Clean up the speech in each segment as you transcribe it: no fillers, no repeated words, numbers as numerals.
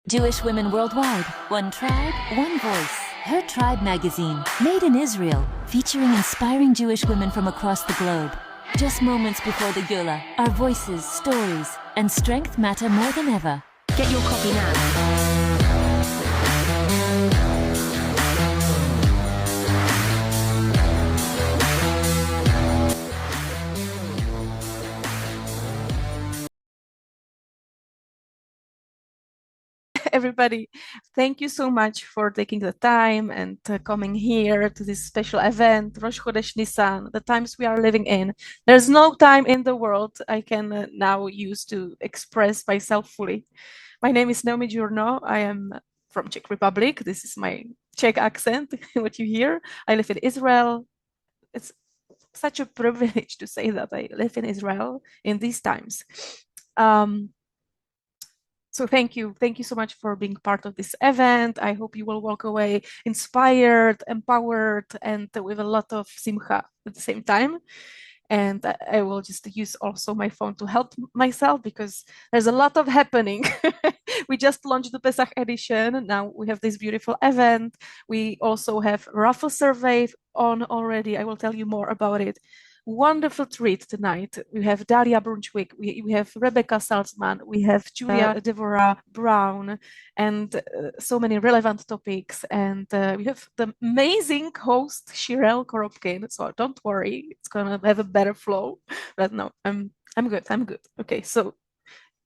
Jewish women worldwide, one tribe, one voice. Her Tribe magazine, made in Israel, featuring inspiring Jewish women from across the globe. Just moments before the Geulah, our voices, stories, and strength matter more than ever. Get your copy now. Everybody, thank you so much for taking the time and coming here to this special event, Rosh Chodesh Nissan, the times we are living in. There's no time in the world I can now use to express myself fully. My name is Naomi Giorno. I am from Czech Republic. This is my Czech accent, what you hear. I live in Israel. It's such a privilege to say that I live in Israel in these times. So thank you so much for being part of this event. I hope you will walk away inspired, empowered, and with a lot of simcha at the same time. And I will just use also my phone to help myself because there's a lot of happening. We just launched the Pesach edition. Now we have this beautiful event. We also have raffle survey on already. I will tell you more about it. Wonderful treat tonight. We have Dalia Brunschwig, we have Rebekah Saltzman, we have Julia Devora Brown, and so many relevant topics. And we have the amazing host, Shirel Koropkin. So don't worry, it's gonna have a better flow. But no, I'm good. Okay, so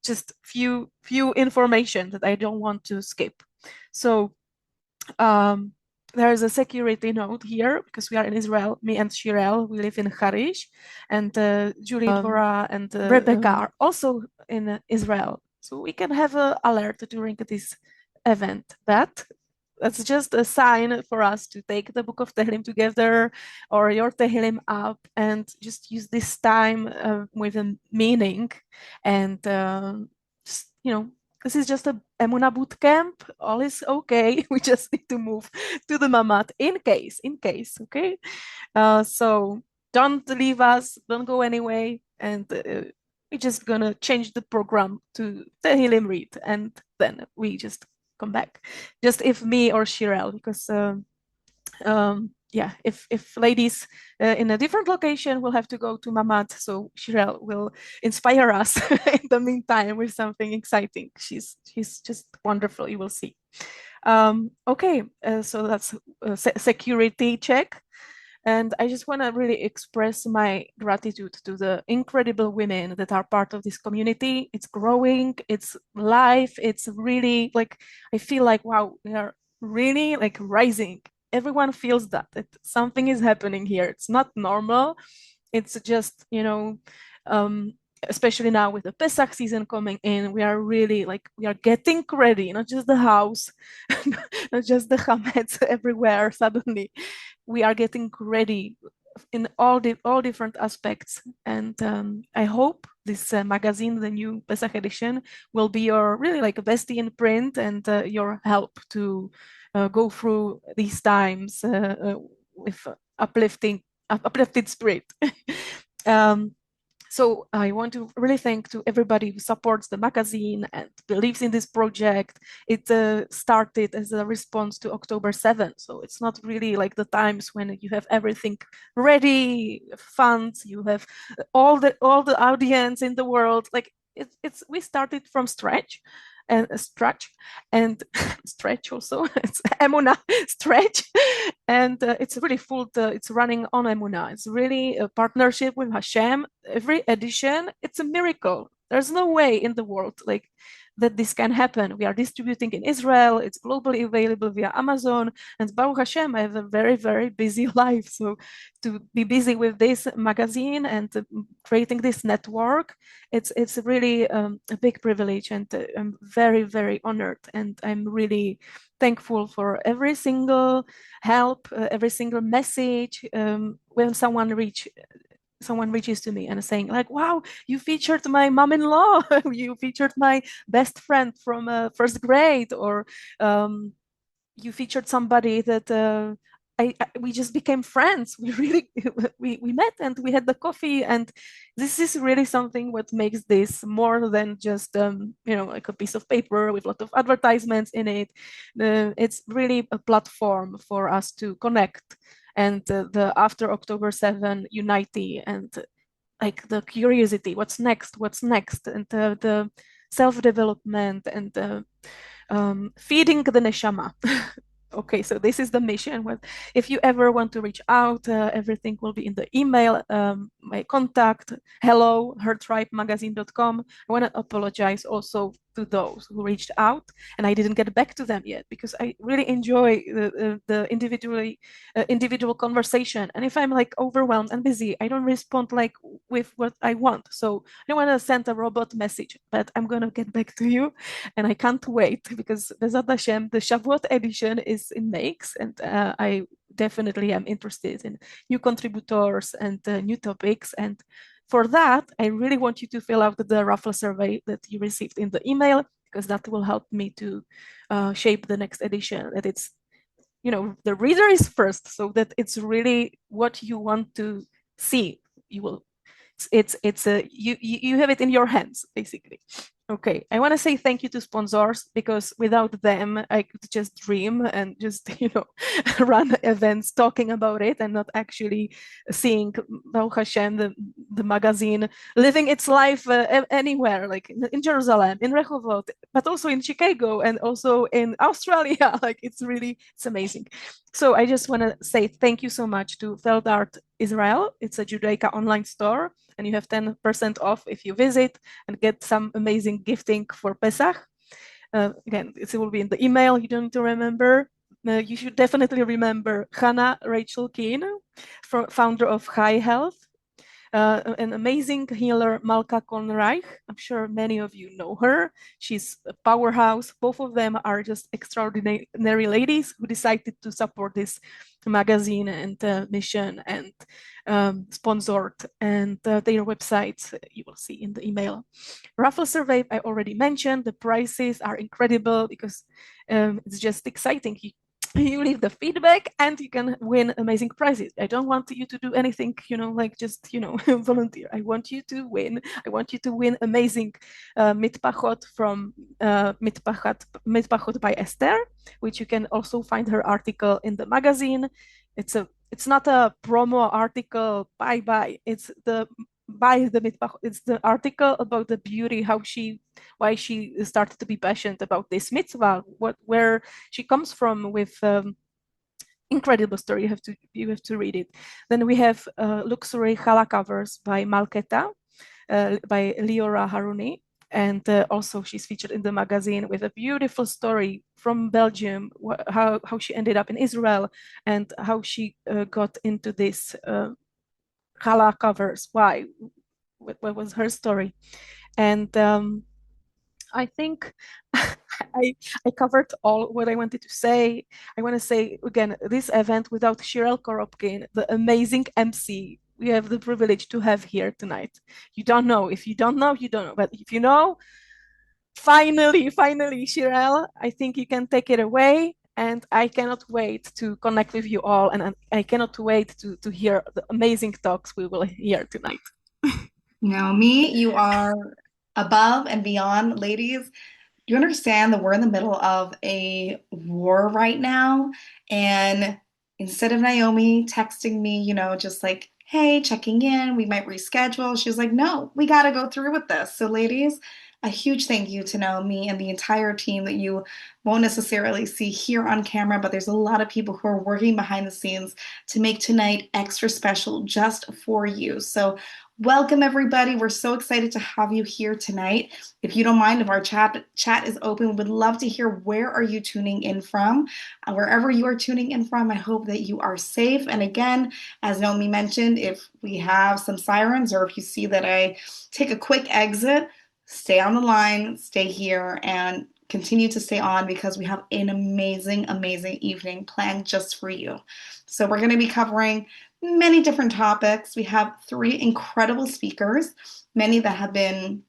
just few information that I don't want to skip. So there is a security note here because we are in Israel. Me and Shirel, we live in Harish, and Julie, Devora, and Rebecca are also in Israel. So we can have an alert during this event. But that's just a sign for us to take the book of Tehillim together or your Tehillim app and just use this time with a meaning. And just, this is just a Emunah boot camp. All is okay. We just need to move to the Mamat in case, okay? So don't leave us. Don't go anyway. And we're just gonna change the program to Tehillim read, and then we just come back. Just if me or Shirel, because yeah, if ladies in a different location will have to go to Mamad, so Shirel will inspire us in the meantime with something exciting. She's just wonderful, you will see. Okay, so that's a security check. And I just want to really express my gratitude to the incredible women that are part of this community. It's growing, it's live, it's really like, I feel like, wow, we are really like rising. Everyone feels that something is happening here. It's not normal. It's just, especially now with the Pesach season coming in, we are really like, we are getting ready, not just the house, not just the chametz everywhere suddenly. We are getting ready in all different aspects. And I hope this magazine, the new Pesach edition, will be your really like a bestie in print and your help to go through these times with uplifted spirit. So I want to really thank to everybody who supports the magazine and believes in this project. It started as a response to October 7th. So it's not really like the times when you have everything ready, funds, you have all the audience in the world. Like we started from stretch and stretch also. It's Emunah stretch, and it's really full. It's running on Emunah. It's really a partnership with Hashem. Every edition, it's a miracle. There's no way in the world like that this can happen. We are distributing in Israel. It's globally available via Amazon. And Baruch Hashem, I have a very, very busy life. So to be busy with this magazine and creating this network, it's really a big privilege. And I'm very, very honored. And I'm really thankful for every single help, every single message when someone reaches to me and saying like, wow, you featured my mom-in-law, you featured my best friend from first grade, or you featured somebody that we just became friends. We really we met and we had the coffee, and this is really something what makes this more than just like a piece of paper with a lot of advertisements in it. It's really a platform for us to connect, and the after October 7 unity, and like the curiosity, what's next, and the self-development, and feeding the neshama. Okay, so this is the mission. Well, if you ever want to reach out, everything will be in the email, my contact, hello, hertribemagazine.com. I want to apologize also to those who reached out and I didn't get back to them yet, because I really enjoy the individual conversation. And if I'm like overwhelmed and busy, I don't respond like with what I want. So I don't want to send a robot message, but I'm going to get back to you. And I can't wait, because Bezat Hashem, the Shavuot edition is in makes, and I definitely am interested in new contributors and new topics. And for that, I really want you to fill out the raffle survey that you received in the email, because that will help me to shape the next edition. That it's, the reader is first, so that it's really what you want to see. You will, you have it in your hands, basically. Okay, I want to say thank you to sponsors, because without them, I could just dream and just, run events talking about it and not actually seeing Baruch Hashem, the magazine, living its life anywhere, like in Jerusalem, in Rehovot, but also in Chicago and also in Australia. Like it's amazing. So I just want to say thank you so much to Feldart Israel. It's a Judaica online store, and you have 10% off if you visit and get some amazing gifting for Pesach. Again, it will be in the email. You don't need to remember. You should definitely remember Hannah Rachel Keane, founder of High Health. An amazing healer, Malka Konreich. I'm sure many of you know her. She's a powerhouse. Both of them are just extraordinary ladies who decided to support this magazine and mission, and sponsored, and their websites you will see in the email. Raffle survey, I already mentioned. The prices are incredible, because it's just exciting. You leave the feedback and you can win amazing prizes. I don't want you to do anything, like just, volunteer. I want you to win. I want you to win amazing mitpachot from Mitpachot by Esther, which you can also find her article in the magazine. It's not a promo article, bye. It's the mitpachot. It's the article about the beauty, why she started to be passionate about this mitzvah, where she comes from, with incredible story. You have to read it. Then we have luxury challah covers by Malketa, by Liora Haruni, and also she's featured in the magazine with a beautiful story from Belgium, how she ended up in Israel, and how she got into this challah covers. Why? What was her story? And I think I covered all what I wanted to say. I want to say again, this event without Shirel Koropkin, the amazing MC we have the privilege to have here tonight. You don't know. If you don't know, you don't know. But if you know, finally, Shirel, I think you can take it away. And I cannot wait to connect with you all. And I cannot wait to hear the amazing talks we will hear tonight. Naomi, you are above and beyond. Ladies, you understand that we're in the middle of a war right now, and instead of Naomi texting me, just like, hey, checking in, we might reschedule, she was like, no, we got to go through with this. So ladies, a huge thank you to Naomi and the entire team that you won't necessarily see here on camera, but there's a lot of people who are working behind the scenes to make tonight extra special just for you. So welcome everybody. We're so excited to have you here tonight. If you don't mind, if our chat is open, we would love to hear, where are you tuning in from? Wherever you are tuning in from, I hope that you are safe. And again, as Naomi mentioned, if we have some sirens, or if you see that I take a quick exit, stay on the line, stay here, and continue to stay on, because we have an amazing evening planned just for you. So we're going to be covering many different topics. We have 3 incredible speakers, many that have been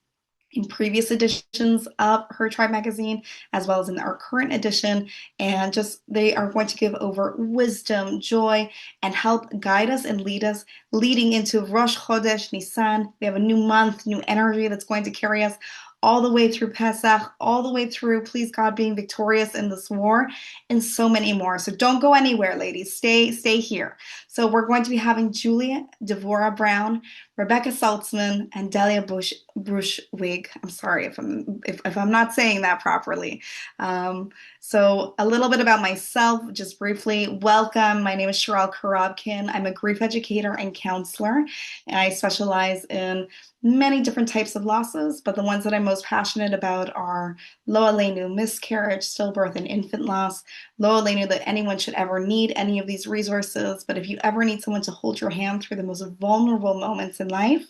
in previous editions of Her Tribe magazine, as well as in our current edition. And just they are going to give over wisdom, joy, and help guide us and lead us leading into Rosh Chodesh Nissan. We have a new month, new energy that's going to carry us all the way through Pesach, all the way through, please God, being victorious in this war, and so many more. So don't go anywhere, ladies. Stay here. So we're going to be having Julia Devora Brown, Rebekah Saltzman, and Dalia Brunschwig. I'm sorry if I'm not saying that properly. So a little bit about myself, just briefly. Welcome. My name is Sherelle Karabkin. I'm a grief educator and counselor, and I specialize in many different types of losses, but the ones that I'm most passionate about are lo aleinu, miscarriage, stillbirth, and infant loss. Lo aleinu, that anyone should ever need any of these resources, but if you ever need someone to hold your hand through the most vulnerable moments in life,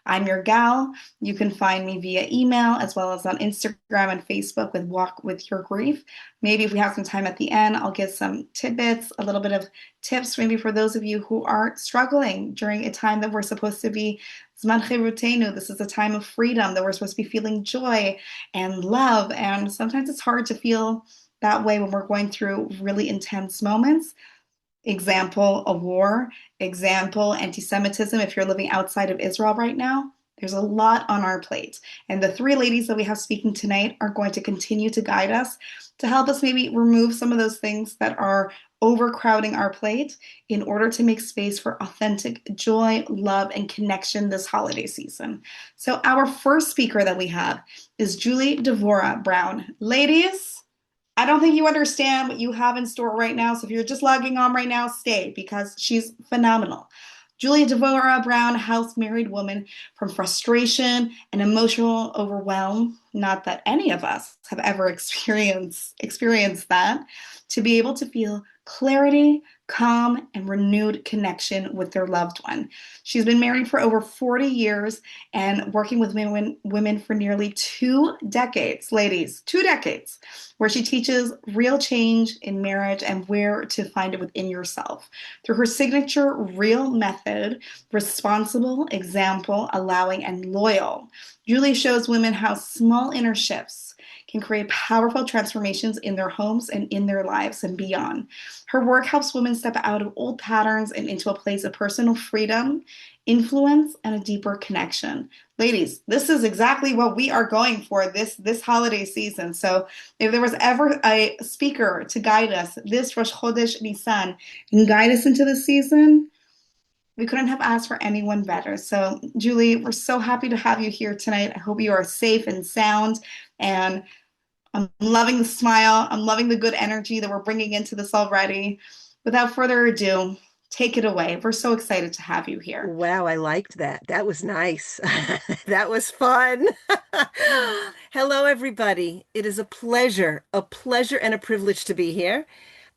I'm your gal. You can find me via email as well as on Instagram and Facebook with Walk With Your Grief. Maybe if we have some time at the end, I'll give some tidbits, a little bit of tips maybe for those of you who are struggling during a time that we're supposed to be Zman Chirutenu. This is a time of freedom that we're supposed to be feeling joy and love. And sometimes it's hard to feel that way when we're going through really intense moments. Example, a war. Example, anti-Semitism. If you're living outside of Israel right now, there's a lot on our plate. And the three ladies that we have speaking tonight are going to continue to guide us to help us maybe remove some of those things that are overcrowding our plate in order to make space for authentic joy, love, and connection this holiday season. So our first speaker that we have is Julie Devora Brown. Ladies, I don't think you understand what you have in store right now. So if you're just logging on right now, stay because she's phenomenal. Julia Devora Brown helps married women from frustration and emotional overwhelm, not that any of us have ever experienced that, to be able to feel clarity, calm, and renewed connection with their loved one. She's been married for over 40 years and working with women for nearly 2 decades, ladies, 2 decades, where she teaches real change in marriage and where to find it within yourself. Through her signature real method, responsible, example, allowing, and loyal, Julie shows women how small inner shifts can create powerful transformations in their homes and in their lives and beyond. Her work helps women step out of old patterns and into a place of personal freedom, influence, and a deeper connection. Ladies, this is exactly what we are going for this holiday season. So if there was ever a speaker to guide us this Rosh Chodesh Nissan and guide us into the season, we couldn't have asked for anyone better. So Julie, we're so happy to have you here tonight. I hope you are safe and sound, and I'm loving the smile. I'm loving the good energy that we're bringing into this already. Without further ado, take it away. We're so excited to have you here. Wow, I liked that. That was nice. That was fun. Hello, everybody. It is a pleasure and a privilege to be here.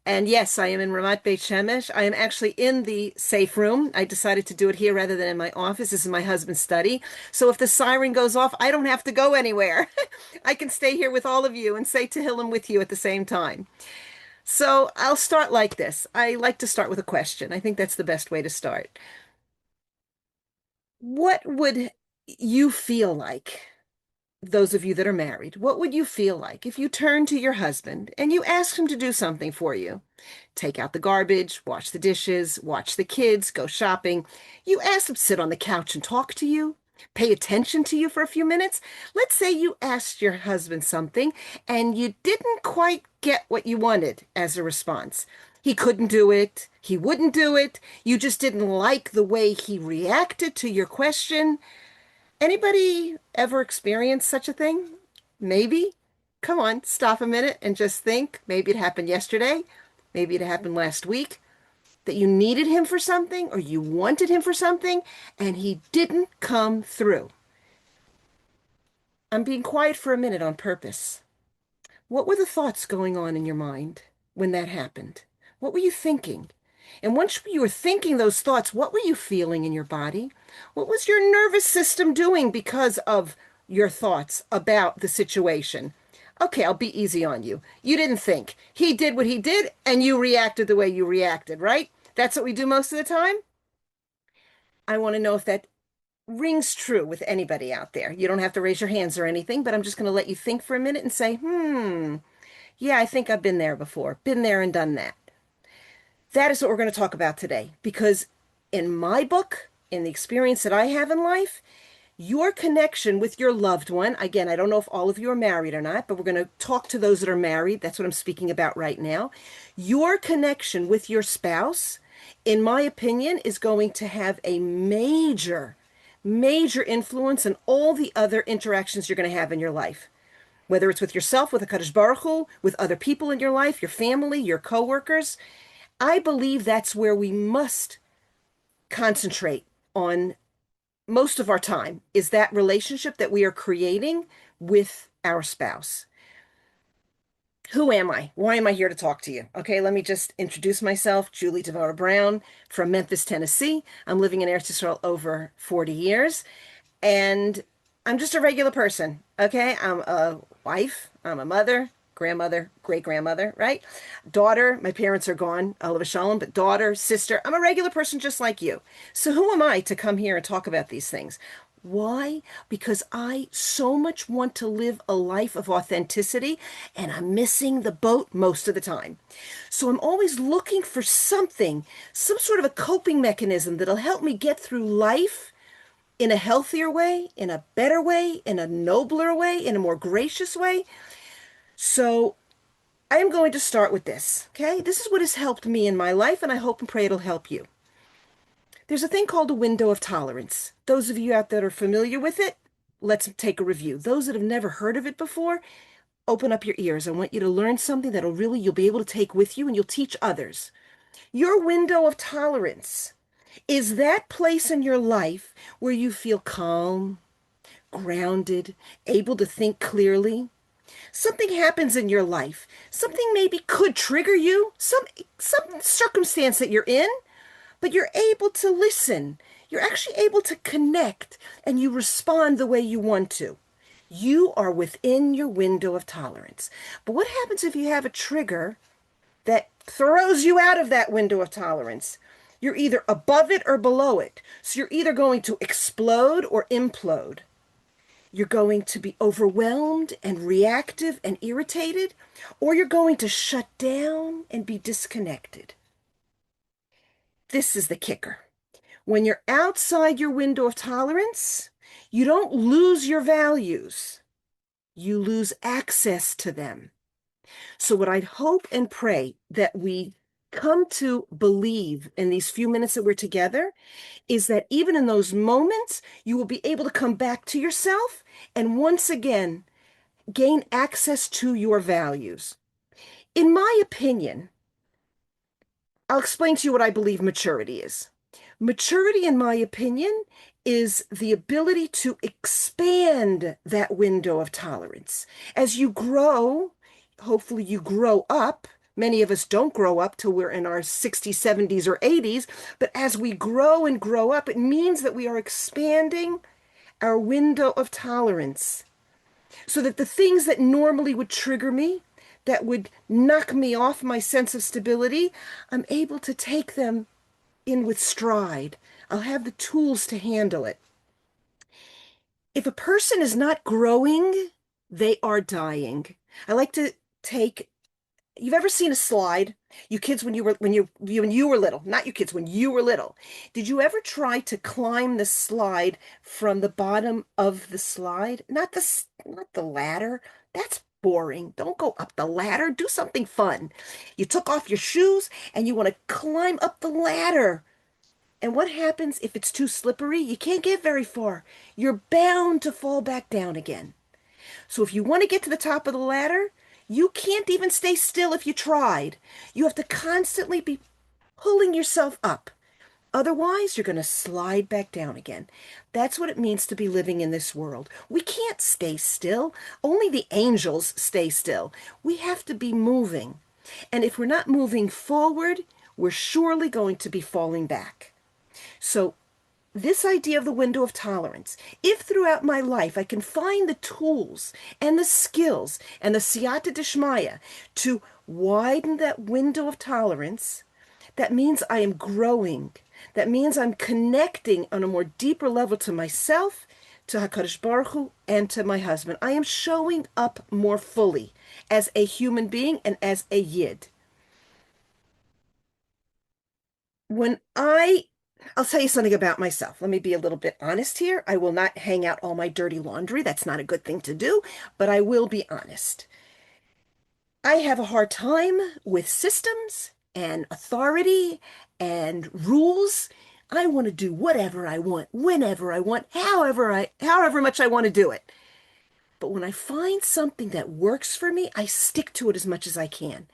And yes, I am in Ramat Beit Shemesh. I am actually in the safe room. I decided to do it here rather than in my office. This is my husband's study. So if the siren goes off, I don't have to go anywhere. I can stay here with all of you and say Tehillim with you at the same time. So I'll start like this. I like to start with a question. I think that's the best way to start. What would you feel like, those of you that are married, what would you feel like if you turned to your husband and you asked him to do something for you? Take out the garbage, wash the dishes, watch the kids, go shopping. You asked him to sit on the couch and talk to you, pay attention to you for a few minutes. Let's say you asked your husband something and you didn't quite get what you wanted as a response. He couldn't do it. He wouldn't do it. You just didn't like the way he reacted to your question. Anybody ever experienced such a thing? Maybe. Come on, stop a minute and just think. Maybe it happened yesterday. Maybe it happened last week. That you needed him for something or you wanted him for something and he didn't come through. I'm being quiet for a minute on purpose. What were the thoughts going on in your mind when that happened? What were you thinking? And once you were thinking those thoughts, what were you feeling in your body? What was your nervous system doing because of your thoughts about the situation? Okay, I'll be easy on you. You didn't think. He did what he did, and you reacted the way you reacted, right? That's what we do most of the time. I want to know if that rings true with anybody out there. You don't have to raise your hands or anything, but I'm just going to let you think for a minute and say, yeah, I think I've been there before, been there and done that. That is what we're going to talk about today, because in my book, in the experience that I have in life, your connection with your loved one, again, I don't know if all of you are married or not, but we're going to talk to those that are married. That's what I'm speaking about right now. Your connection with your spouse, in my opinion, is going to have a major influence on all the other interactions you're going to have in your life. Whether it's with yourself, with HaKadosh Baruch Hu, with other people in your life, your family, your coworkers, I believe that's where we must concentrate on most of our time, is that relationship that we are creating with our spouse. Who am I? Why am I here to talk to you? Okay, let me just introduce myself. Julie Devora Brown from Memphis, Tennessee. I'm living in Eretz Yisrael over 40 years, and I'm just a regular person. Okay, I'm a wife, I'm a mother, grandmother, great-grandmother, right? Daughter, my parents are gone, Oliver Shalom, but daughter, sister, I'm a regular person just like you. So who am I to come here and talk about these things? Why? Because I so much want to live a life of authenticity, and I'm missing the boat most of the time. So I'm always looking for something, some sort of a coping mechanism that'll help me get through life in a healthier way, in a better way, in a nobler way, in a more gracious way. So I am going to start with this, okay? This is what has helped me in my life, and I hope and pray it'll help you. There's a thing called a window of tolerance. Those of you out there that are familiar with it, let's take a review. Those that have never heard of it before, open up your ears. I want you to learn something that'll really, you'll be able to take with you and you'll teach others. Your window of tolerance is that place in your life where you feel calm, grounded, able to think clearly. Something happens in your life. Something maybe could trigger you, some circumstance that you're in, but you're able to listen. You're actually able to connect, and you respond the way you want to. You are within your window of tolerance. But what happens if you have a trigger that throws you out of that window of tolerance? You're either above it or below it. So you're either going to explode or implode. You're going to be overwhelmed and reactive and irritated, or you're going to shut down and be disconnected. This is the kicker. When you're outside your window of tolerance, you don't lose your values. You lose access to them. So what I hope and pray that we come to believe in these few minutes that we're together is that even in those moments, you will be able to come back to yourself and once again gain access to your values. In my opinion, I'll explain to you what I believe maturity is. Maturity, in my opinion, is the ability to expand that window of tolerance. As you grow, hopefully you grow up. Many of us don't grow up till we're in our 60s, 70s, or 80s. But as we grow and grow up, it means that we are expanding our window of tolerance so that the things that normally would trigger me, that would knock me off my sense of stability, I'm able to take them in with stride. I'll have the tools to handle it. If a person is not growing, they are dying. I like to take, you've ever seen a slide? You kids, when you were little, not you kids, when you were little, did you ever try to climb the slide from the bottom of the slide? Not the ladder. That's boring. Don't go up the ladder. Do something fun. You took off your shoes and you want to climb up the ladder. And what happens if it's too slippery? You can't get very far. You're bound to fall back down again. So if you want to get to the top of the ladder, you can't even stay still if you tried. You have to constantly be pulling yourself up. Otherwise, you're going to slide back down again. That's what it means to be living in this world. We can't stay still. Only the angels stay still. We have to be moving. And if we're not moving forward, we're surely going to be falling back. So this idea of the window of tolerance, if throughout my life I can find the tools and the skills and the siyata d'shmaya to widen that window of tolerance, that means I am growing. That means I'm connecting on a more deeper level to myself, to HaKadosh Baruch Hu, and to my husband. I am showing up more fully as a human being and as a Yid. I'll tell you something about myself. Let me be a little bit honest here. I will not hang out all my dirty laundry. That's not a good thing to do, but I will be honest. I have a hard time with systems and authority and rules. I want to do whatever I want, whenever I want, however much I want to do it. But when I find something that works for me, I stick to it as much as I can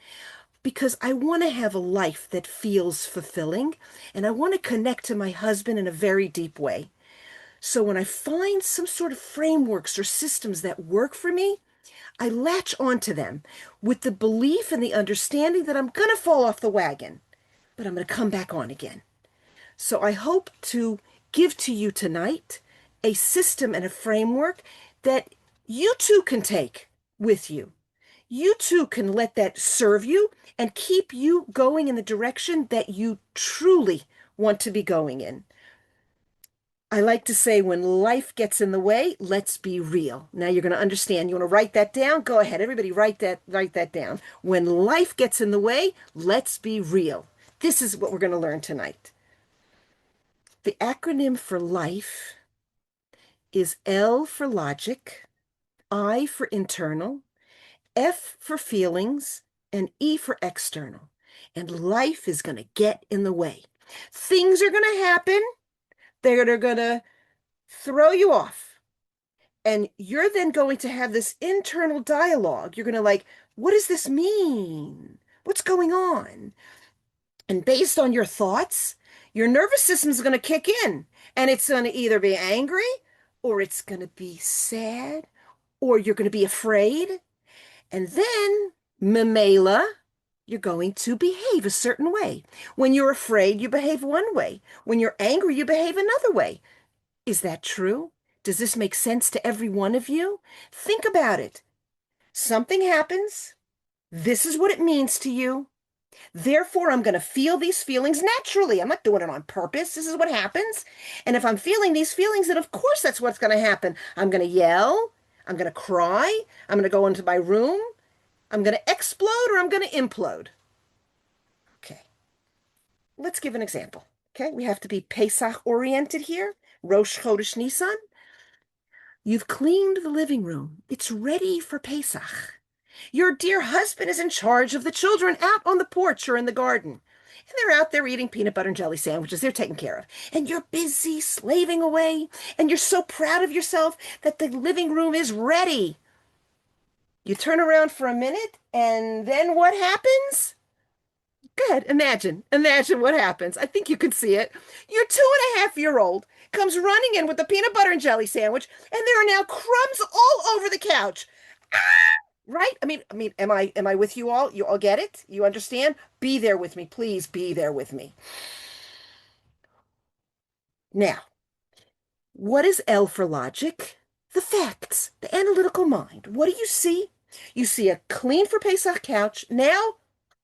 because I want to have a life that feels fulfilling and I want to connect to my husband in a very deep way. So when I find some sort of frameworks or systems that work for me, I latch onto them with the belief and the understanding that I'm going to fall off the wagon, but I'm going to come back on again. So I hope to give to you tonight a system and a framework that you too can take with you. You too can let that serve you and keep you going in the direction that you truly want to be going in. I like to say when life gets in the way, let's be real. Now you're going to understand. You want to write that down? Go ahead. Everybody write that down. When life gets in the way, let's be real. This is what we're going to learn tonight. The acronym for life is L for logic, I for internal, F for feelings, and E for external. And life is going to get in the way. Things are going to happen. They're going to throw you off. And you're then going to have this internal dialogue. You're going to like, what does this mean? What's going on? And based on your thoughts, your nervous system is going to kick in. And it's going to either be angry, or it's going to be sad, or you're going to be afraid. And then, mamela, you're going to behave a certain way. When you're afraid, you behave one way. When you're angry, you behave another way. Is that true? Does this make sense to every one of you? Think about it. Something happens. This is what it means to you. Therefore, I'm going to feel these feelings naturally. I'm not doing it on purpose. This is what happens. And if I'm feeling these feelings, then of course that's what's going to happen. I'm going to yell. I'm going to cry. I'm going to go into my room. I'm going to explode or I'm going to implode. Okay. Let's give an example. Okay. We have to be Pesach oriented here. Rosh Chodesh Nissan. You've cleaned the living room. It's ready for Pesach. Your dear husband is in charge of the children out on the porch or in the garden. And they're out there eating peanut butter and jelly sandwiches. They're taken care of. And you're busy slaving away. And you're so proud of yourself that the living room is ready. You turn around for a minute, and then what happens? Go ahead, imagine what happens. I think you can see it. Your 2.5-year-old comes running in with the peanut butter and jelly sandwich, and there are now crumbs all over the couch. Ah! Right? I mean, am I with you all? You all get it? You understand? Be there with me. Please be there with me. Now, what is L for logic? The facts, the analytical mind. What do you see? You see a clean for Pesach couch. Now,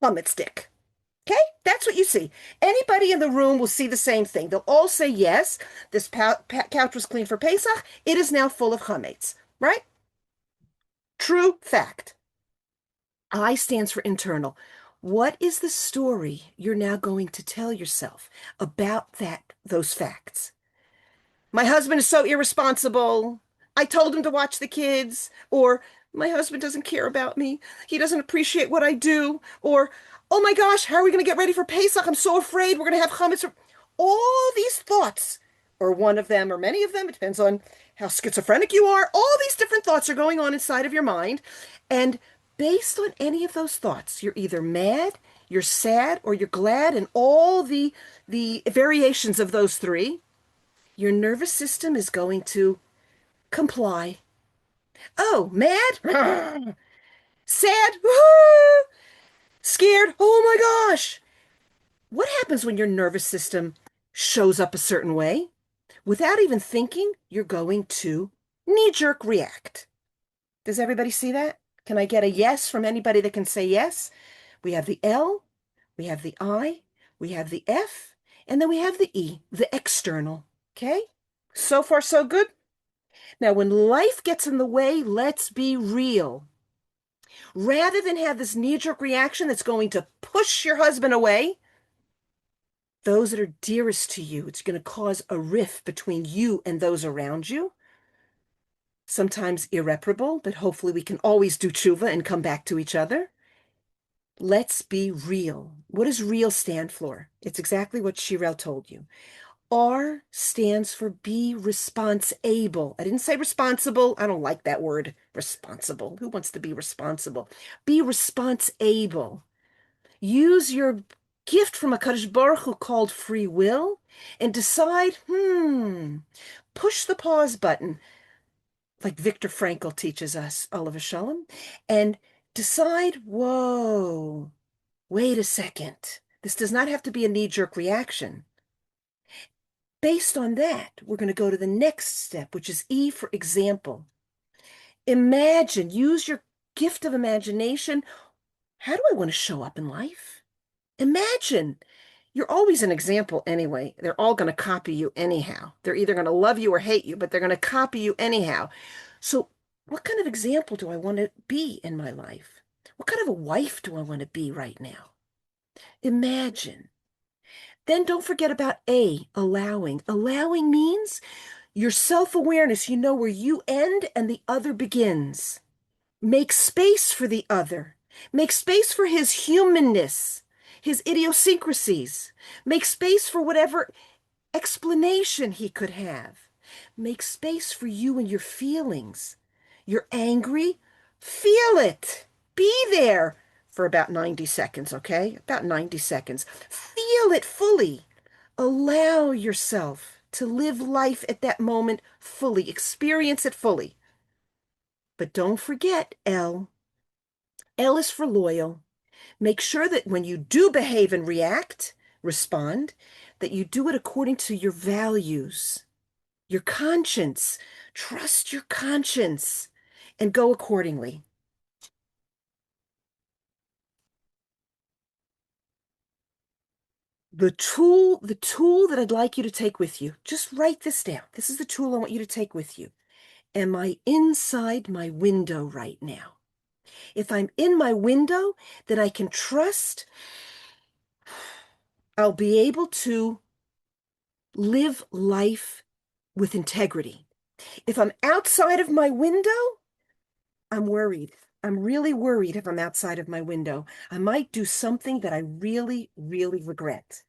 hummus stick. Okay? That's what you see. Anybody in the room will see the same thing. They'll all say, yes, this couch was clean for Pesach. It is now full of chametz. Right? True fact. I stands for internal. What is the story you're now going to tell yourself about those facts? My husband is so irresponsible. I told him to watch the kids. Or my husband doesn't care about me. He doesn't appreciate what I do. Or, oh my gosh, how are we going to get ready for Pesach? I'm so afraid we're going to have chametz. All these thoughts, or one of them, or many of them, it depends on how schizophrenic you are. All these different thoughts are going on inside of your mind. And based on any of those thoughts, you're either mad, you're sad, or you're glad, and all the variations of those three, your nervous system is going to comply. Oh, mad? Sad? Scared? Oh my gosh! What happens when your nervous system shows up a certain way? Without even thinking, you're going to knee-jerk react. Does everybody see that? Can I get a yes from anybody that can say yes? We have the L, we have the I, we have the F, And then we have the E, the external. Okay? So far, so good. Now, when life gets in the way, let's be real. Rather than have this knee-jerk reaction that's going to push your husband away, those that are dearest to you, it's going to cause a rift between you and those around you. Sometimes irreparable, but hopefully we can always do tshuva and come back to each other. Let's be real. What does real stand for? It's exactly what Shirel told you. R stands for be responsible. I didn't say responsible. I don't like that word, responsible. Who wants to be responsible? Be responsible. Use your gift from HaKadosh Baruch Hu called free will and decide, push the pause button, like Viktor Frankl teaches us, Oliver Shalom, and decide, whoa, wait a second. This does not have to be a knee-jerk reaction. Based on that, we're going to go to the next step, which is E for example. Imagine, use your gift of imagination. How do I want to show up in life? Imagine. You're always an example anyway. They're all going to copy you anyhow. They're either going to love you or hate you, but they're going to copy you anyhow. So what kind of example do I want to be in my life? What kind of a wife do I want to be right now? Imagine. Then don't forget about A, allowing. Allowing means your self-awareness. You know where you end and the other begins. Make space for the other. Make space for his humanness, his idiosyncrasies. Make space for whatever explanation he could have. Make space for you and your feelings. You're angry? Feel it. Be there for about 90 seconds, okay? About 90 seconds. Feel it fully. Allow yourself to live life at that moment fully. Experience it fully. But don't forget L. L is for loyal. Make sure that when you do behave and react, respond, that you do it according to your values, your conscience. Trust your conscience and go accordingly. The tool that I'd like you to take with you, just write this down. This is the tool I want you to take with you. Am I inside my window right now? If I'm in my window, then I can trust I'll be able to live life with integrity. If I'm outside of my window, I'm worried. I'm really worried if I'm outside of my window. I might do something that I really, really regret.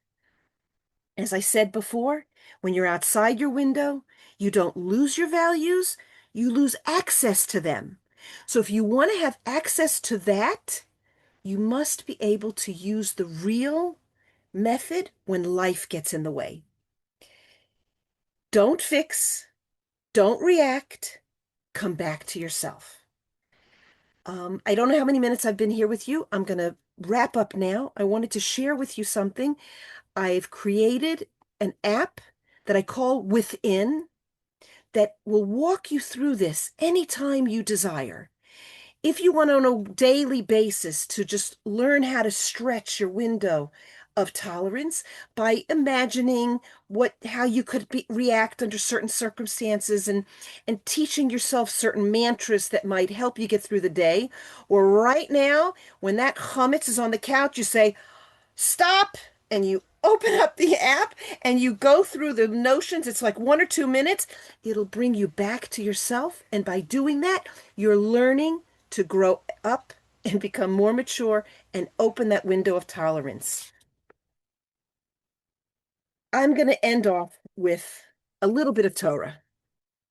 As I said before, when you're outside your window, you don't lose your values, you lose access to them. So if you want to have access to that, you must be able to use the real method when life gets in the way. Don't fix, don't react, come back to yourself. I don't know how many minutes I've been here with you. I'm going to wrap up now. I wanted to share with you something. I've created an app that I call Within that will walk you through this anytime you desire. If you want on a daily basis to just learn how to stretch your window of tolerance by imagining how you could react under certain circumstances and teaching yourself certain mantras that might help you get through the day. Or right now, when that chametz is on the couch, you say, stop, and you open up the app and you go through the notions. It's like 1 or 2 minutes. It'll bring you back to yourself. And by doing that, you're learning to grow up and become more mature and open that window of tolerance. I'm going to end off with a little bit of Torah.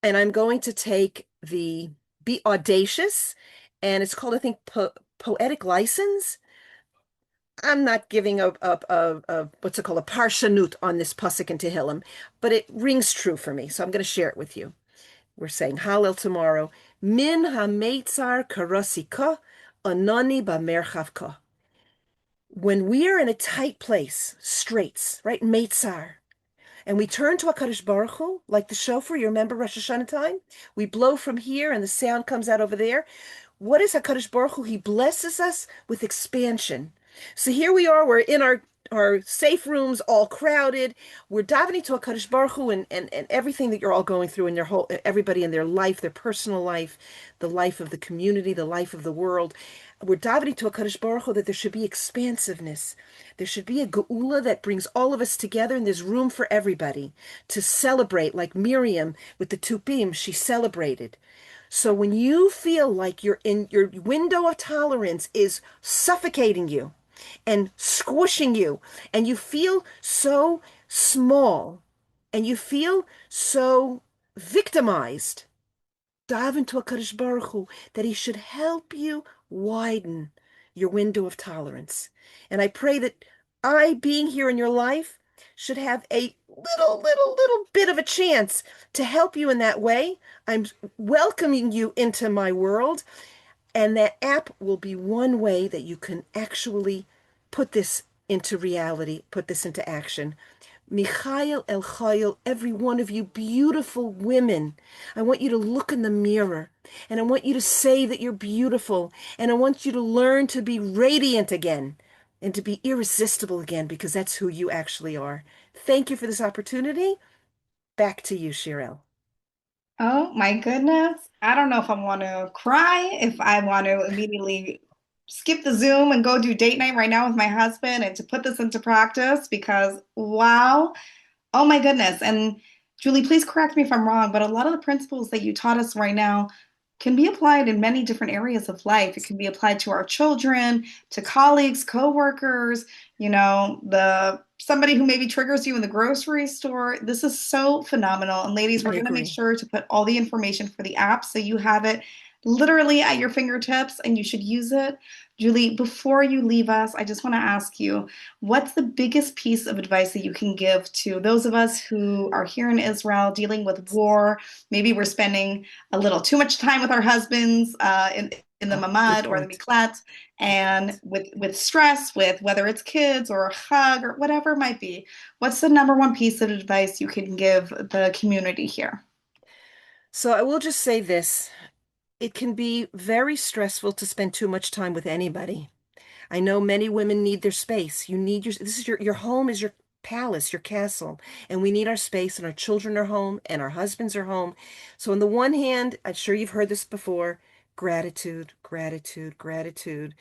And I'm going to take the Be Audacious, and it's called, I think, Poetic License. I'm not giving a what's it called, a parshanut on this pasuk in Tehillim, but it rings true for me, so I'm going to share it with you. We're saying Hallel tomorrow. Min ha-meitzar karosika, anani ba-merchavka. When we are in a tight place, straits, right, meitzar, and we turn to HaKadosh Baruch Hu, like the shofar, you remember Rosh Hashanah time? We blow from here and the sound comes out over there. What is HaKadosh Baruch Hu? He blesses us with expansion. So here we are, we're in our our safe rooms all crowded. We're davening to HaKadosh Baruch Hu and everything that you're all going through in your whole, everybody in their life, their personal life, the life of the community, the life of the world. We're davening to HaKadosh Baruch Hu that there should be expansiveness. There should be a Geulah that brings all of us together, and there's room for everybody to celebrate, like Miriam with the tupim, she celebrated. So when you feel like you're in your window of tolerance is suffocating you and squishing you, and you feel so small, and you feel so victimized, daven to HaKadosh Baruch Hu that he should help you widen your window of tolerance. And I pray that I, being here in your life, should have a little bit of a chance to help you in that way. I'm welcoming you into my world, and that app will be one way that you can actually put this into reality, put this into action. Michael El Chayil, every one of you beautiful women, I want you to look in the mirror, and I want you to say that you're beautiful, and I want you to learn to be radiant again and to be irresistible again, because that's who you actually are. Thank you for this opportunity. Back to you, Shirel. Oh my goodness. I don't know if I want to cry, if I want to immediately skip the Zoom and go do date night right now with my husband and to put this into practice because wow. Oh my goodness. And Julie, please correct me if I'm wrong, but a lot of the principles that you taught us right now can be applied in many different areas of life. It can be applied to our children, to colleagues, coworkers, the somebody who maybe triggers you in the grocery store. This is so phenomenal. And ladies, we're I going to make agree. sure to put all the information for the app so you have it literally at your fingertips and you should use it. Julie, before you leave us, I just want to ask you, what's the biggest piece of advice that you can give to those of us who are here in Israel dealing with war? Maybe we're spending a little too much time with our husbands in the Oh, good mamad or the point. miklat, Good and point. with stress, with whether it's kids or a hug or whatever it might be. What's the number one piece of advice you can give the community here? So I will just say this. It can be very stressful to spend too much time with anybody. I know many women need their space. You need this is your home is your palace, your castle, and we need our space, and our children are home and our husbands are home. So on the one hand, I'm sure you've heard this before, gratitude, gratitude, gratitude.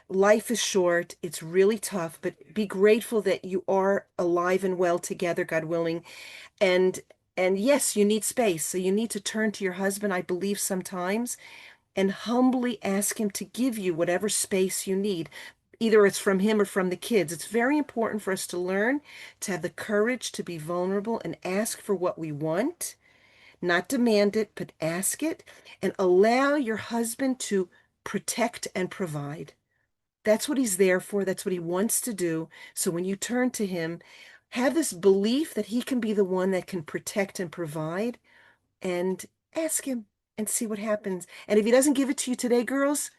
Life is short. It's really tough, but be grateful that you are alive and well together, God willing. And and yes, you need space. So you need to turn to your husband, I believe, sometimes and humbly ask him to give you whatever space you need. Either it's from him or from the kids. It's very important for us to learn to have the courage to be vulnerable and ask for what we want, not demand it, but ask it, and allow your husband to protect and provide. That's what he's there for. That's what he wants to do. So when you turn to him, have this belief that he can be the one that can protect and provide, and ask him and see what happens. And if he doesn't give it to you today, girls,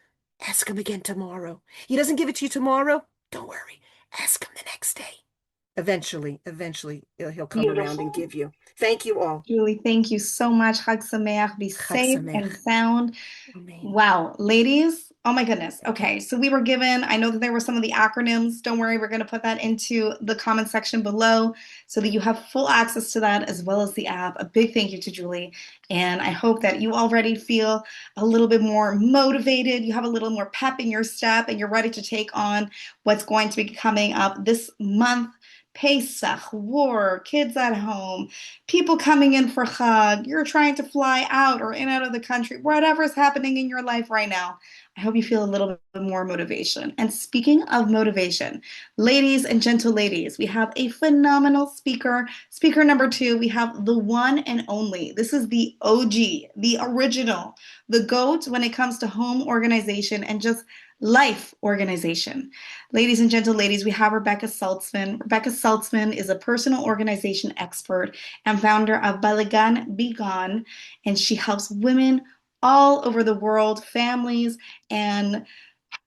ask him again tomorrow. He doesn't give it to you tomorrow, don't worry. Ask him the next day. Eventually, he'll come around and Beautiful. give you. Thank you all. Julie, thank you so much. Chag Sameach. Be Chag safe Sameach. and sound. Amen. Wow, ladies. Oh my goodness. Okay, so we were given, I know that there were some of the acronyms. Don't worry, we're going to put that into the comment section below so that you have full access to that as well as the app. A big thank you to Julie. And I hope that you already feel a little bit more motivated. You have a little more pep in your step and you're ready to take on what's going to be coming up this month. Pesach, war, kids at home, people coming in for Chag, you're trying to fly out or in out of the country, whatever's happening in your life right now. I hope you feel a little bit more motivation. And speaking of motivation, ladies and gentle ladies, we have a phenomenal speaker. Speaker number 2, we have the one and only. This is the OG, the original, the GOAT when it comes to home organization and just life organization. Ladies and gentle ladies, we have Rebekah Saltzman. Rebekah Saltzman is a personal organization expert and founder of Balagan Be Gone, and she helps women all over the world, families, and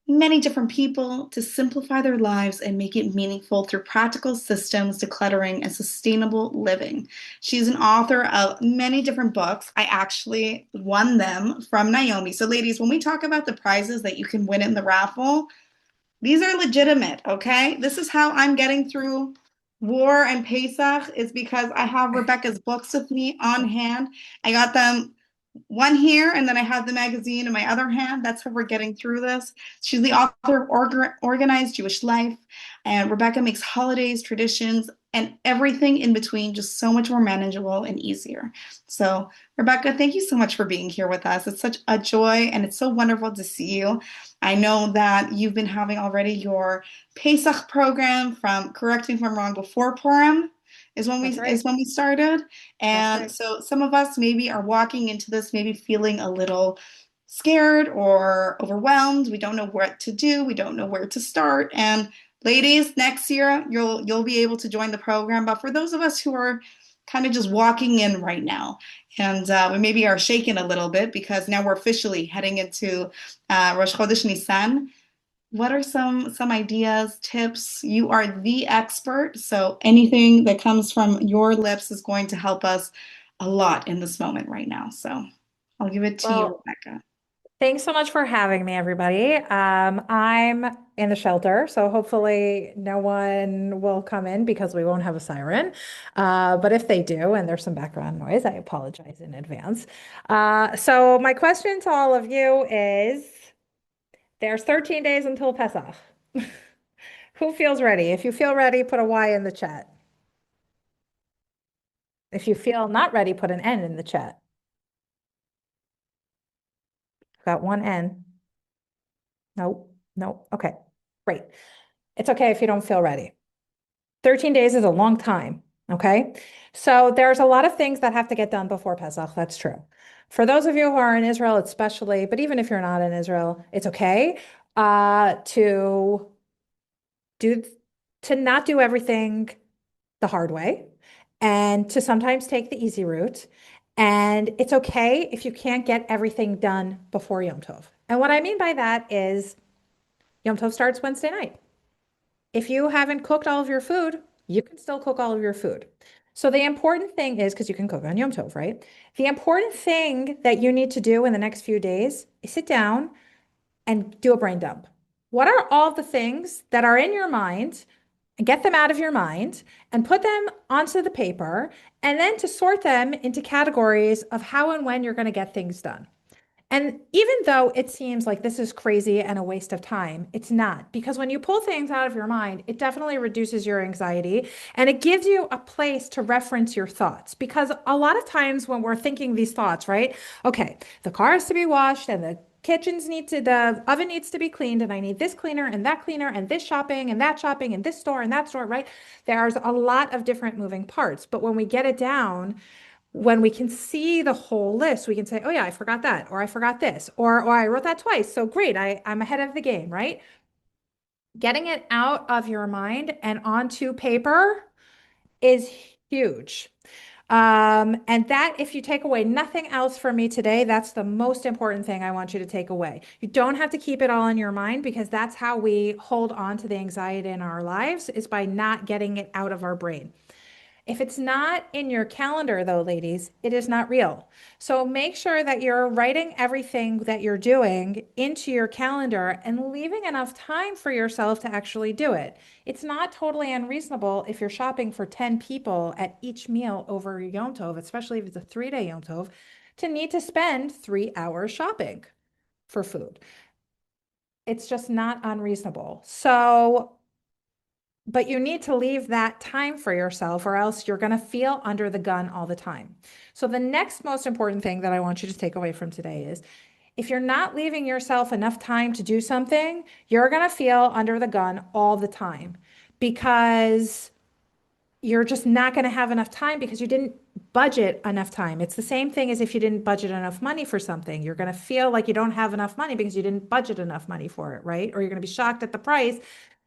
many different people to simplify their lives and make it meaningful through practical systems, decluttering, and sustainable living. She's an author of many different books. I actually won them from Naomi. So ladies, when we talk about the prizes that you can win in the raffle, These are legitimate, okay? This is how I'm getting through war and Pesach is because I have Rebekah's books with me on hand. I got them one here, and then I have the magazine in my other hand. That's how we're getting through this. She's the author of Organized Jewish Life, and Rebekah makes holidays, traditions, and everything in between just so much more manageable and easier. So, Rebekah, thank you so much for being here with us. It's such a joy, and it's so wonderful to see you. I know that you've been having already your Pesach program from, correct me if I'm wrong, before Purim That's is right. when we started. That's And right. so some of us maybe are walking into this maybe feeling a little scared or overwhelmed. We don't know what to do. We don't know where to start. And ladies, next year you'll be able to join the program. But for those of us who are kind of just walking in right now, and we maybe are shaken a little bit because now we're officially heading into Rosh Chodesh Nissan. What are some ideas, tips? You are the expert, so anything that comes from your lips is going to help us a lot in this moment right now. So I'll give it to you, Well, Rebekah. thanks so much for having me, everybody. I'm in the shelter, so hopefully no one will come in because we won't have a siren. But if they do, and there's some background noise, I apologize in advance. So my question to all of you is, there's 13 days until Pesach. Who feels ready? If you feel ready, put a Y in the chat. If you feel not ready, put an N in the chat. Got one N. Nope. Nope. Okay. Great. It's okay if you don't feel ready. 13 days is a long time. Okay. So there's a lot of things that have to get done before Pesach. That's true. For those of you who are in Israel, especially, but even if you're not in Israel, it's okay to do to not do everything the hard way and to sometimes take the easy route. And it's okay if you can't get everything done before Yom Tov. And what I mean by that is Yom Tov starts Wednesday night. If you haven't cooked all of your food, you can still cook all of your food. So the important thing is, because you can cook on Yom Tov, right? The important thing that you need to do in the next few days is sit down and do a brain dump. What are all the things that are in your mind, and get them out of your mind and put them onto the paper, and then to sort them into categories of how and when you're going to get things done. And even though it seems like this is crazy and a waste of time, it's not. Because when you pull things out of your mind, it definitely reduces your anxiety and it gives you a place to reference your thoughts. Because a lot of times when we're thinking these thoughts, right? Okay, the car has to be washed and the oven needs to be cleaned, and I need this cleaner and this shopping and this store and that store, right? There's a lot of different moving parts. But when we get it down, when we can see the whole list, we can say, oh yeah, I forgot that, or I forgot this, or I wrote that twice. So great, I'm ahead of the game, right? Getting it out of your mind and onto paper is huge. And that, if you take away nothing else from me today, that's the most important thing I want you to take away. You don't have to keep it all in your mind because that's how we hold on to the anxiety in our lives, is by not getting it out of our brain. If it's not in your calendar, though, ladies, it is not real. So make sure that you're writing everything that you're doing into your calendar and leaving enough time for yourself to actually do it. It's not totally unreasonable if you're shopping for 10 people at each meal over Yom Tov, especially if it's a 3-day Yom Tov, to need to spend 3 hours shopping for food. It's just not unreasonable. But you need to leave that time for yourself, or else you're going to feel under the gun all the time. So the next most important thing that I want you to take away from today is, if you're not leaving yourself enough time to do something, you're going to feel under the gun all the time, because you're just not going to have enough time because you didn't budget enough time. It's the same thing as if you didn't budget enough money for something. You're going to feel like you don't have enough money because you didn't budget enough money for it, right? Or you're going to be shocked at the price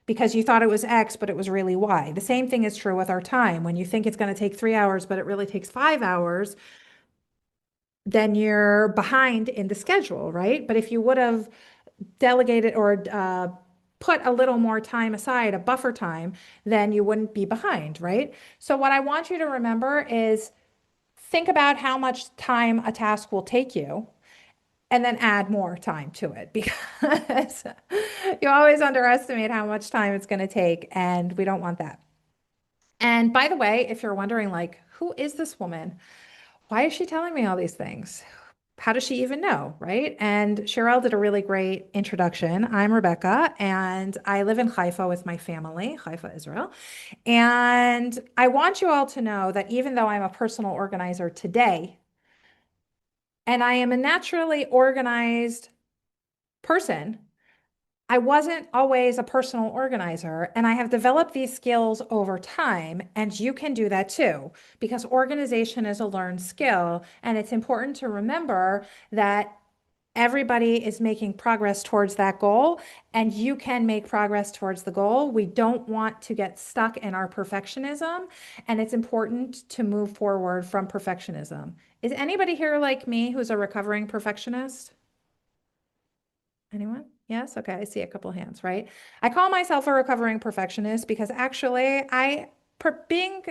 because you thought it was X, but it was really Y. The same thing is true with our time. When you think it's going to take 3 hours, but it really takes 5 hours, then you're behind in the schedule, right? But if you would have delegated or put a little more time aside, a buffer time, then you wouldn't be behind, right? So what I want you to remember is, think about how much time a task will take you and then add more time to it because you always underestimate how much time it's going to take, and we don't want that. And by the way, if you're wondering, like, who is this woman? Why is she telling me all these things? How does she even know, right? And Cheryl did a really great introduction. I'm Rebekah, and I live in Haifa with my family, Haifa, Israel. And I want you all to know that even though I'm a personal organizer today, and I am a naturally organized person, I wasn't always a personal organizer, and I have developed these skills over time, and you can do that too, because organization is a learned skill, and it's important to remember that everybody is making progress towards that goal, and you can make progress towards the goal. We don't want to get stuck in our perfectionism, and it's important to move forward from perfectionism. Is anybody here like me who's a recovering perfectionist? Anyone? Yes? Okay, I see a couple hands, right? I call myself a recovering perfectionist because actually being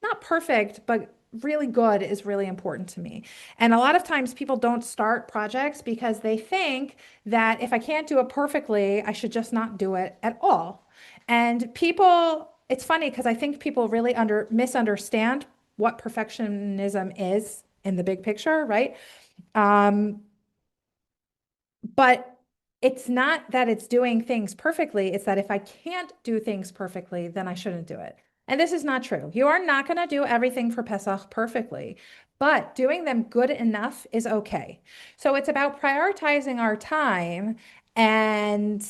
not perfect, but really good is really important to me. And a lot of times people don't start projects because they think that if I can't do it perfectly, I should just not do it at all. And people, it's funny because I think people really misunderstand what perfectionism is in the big picture, right? But it's not that it's doing things perfectly. It's that if I can't do things perfectly, then I shouldn't do it. And this is not true. You are not going to do everything for Pesach perfectly, but doing them good enough is okay. So it's about prioritizing our time and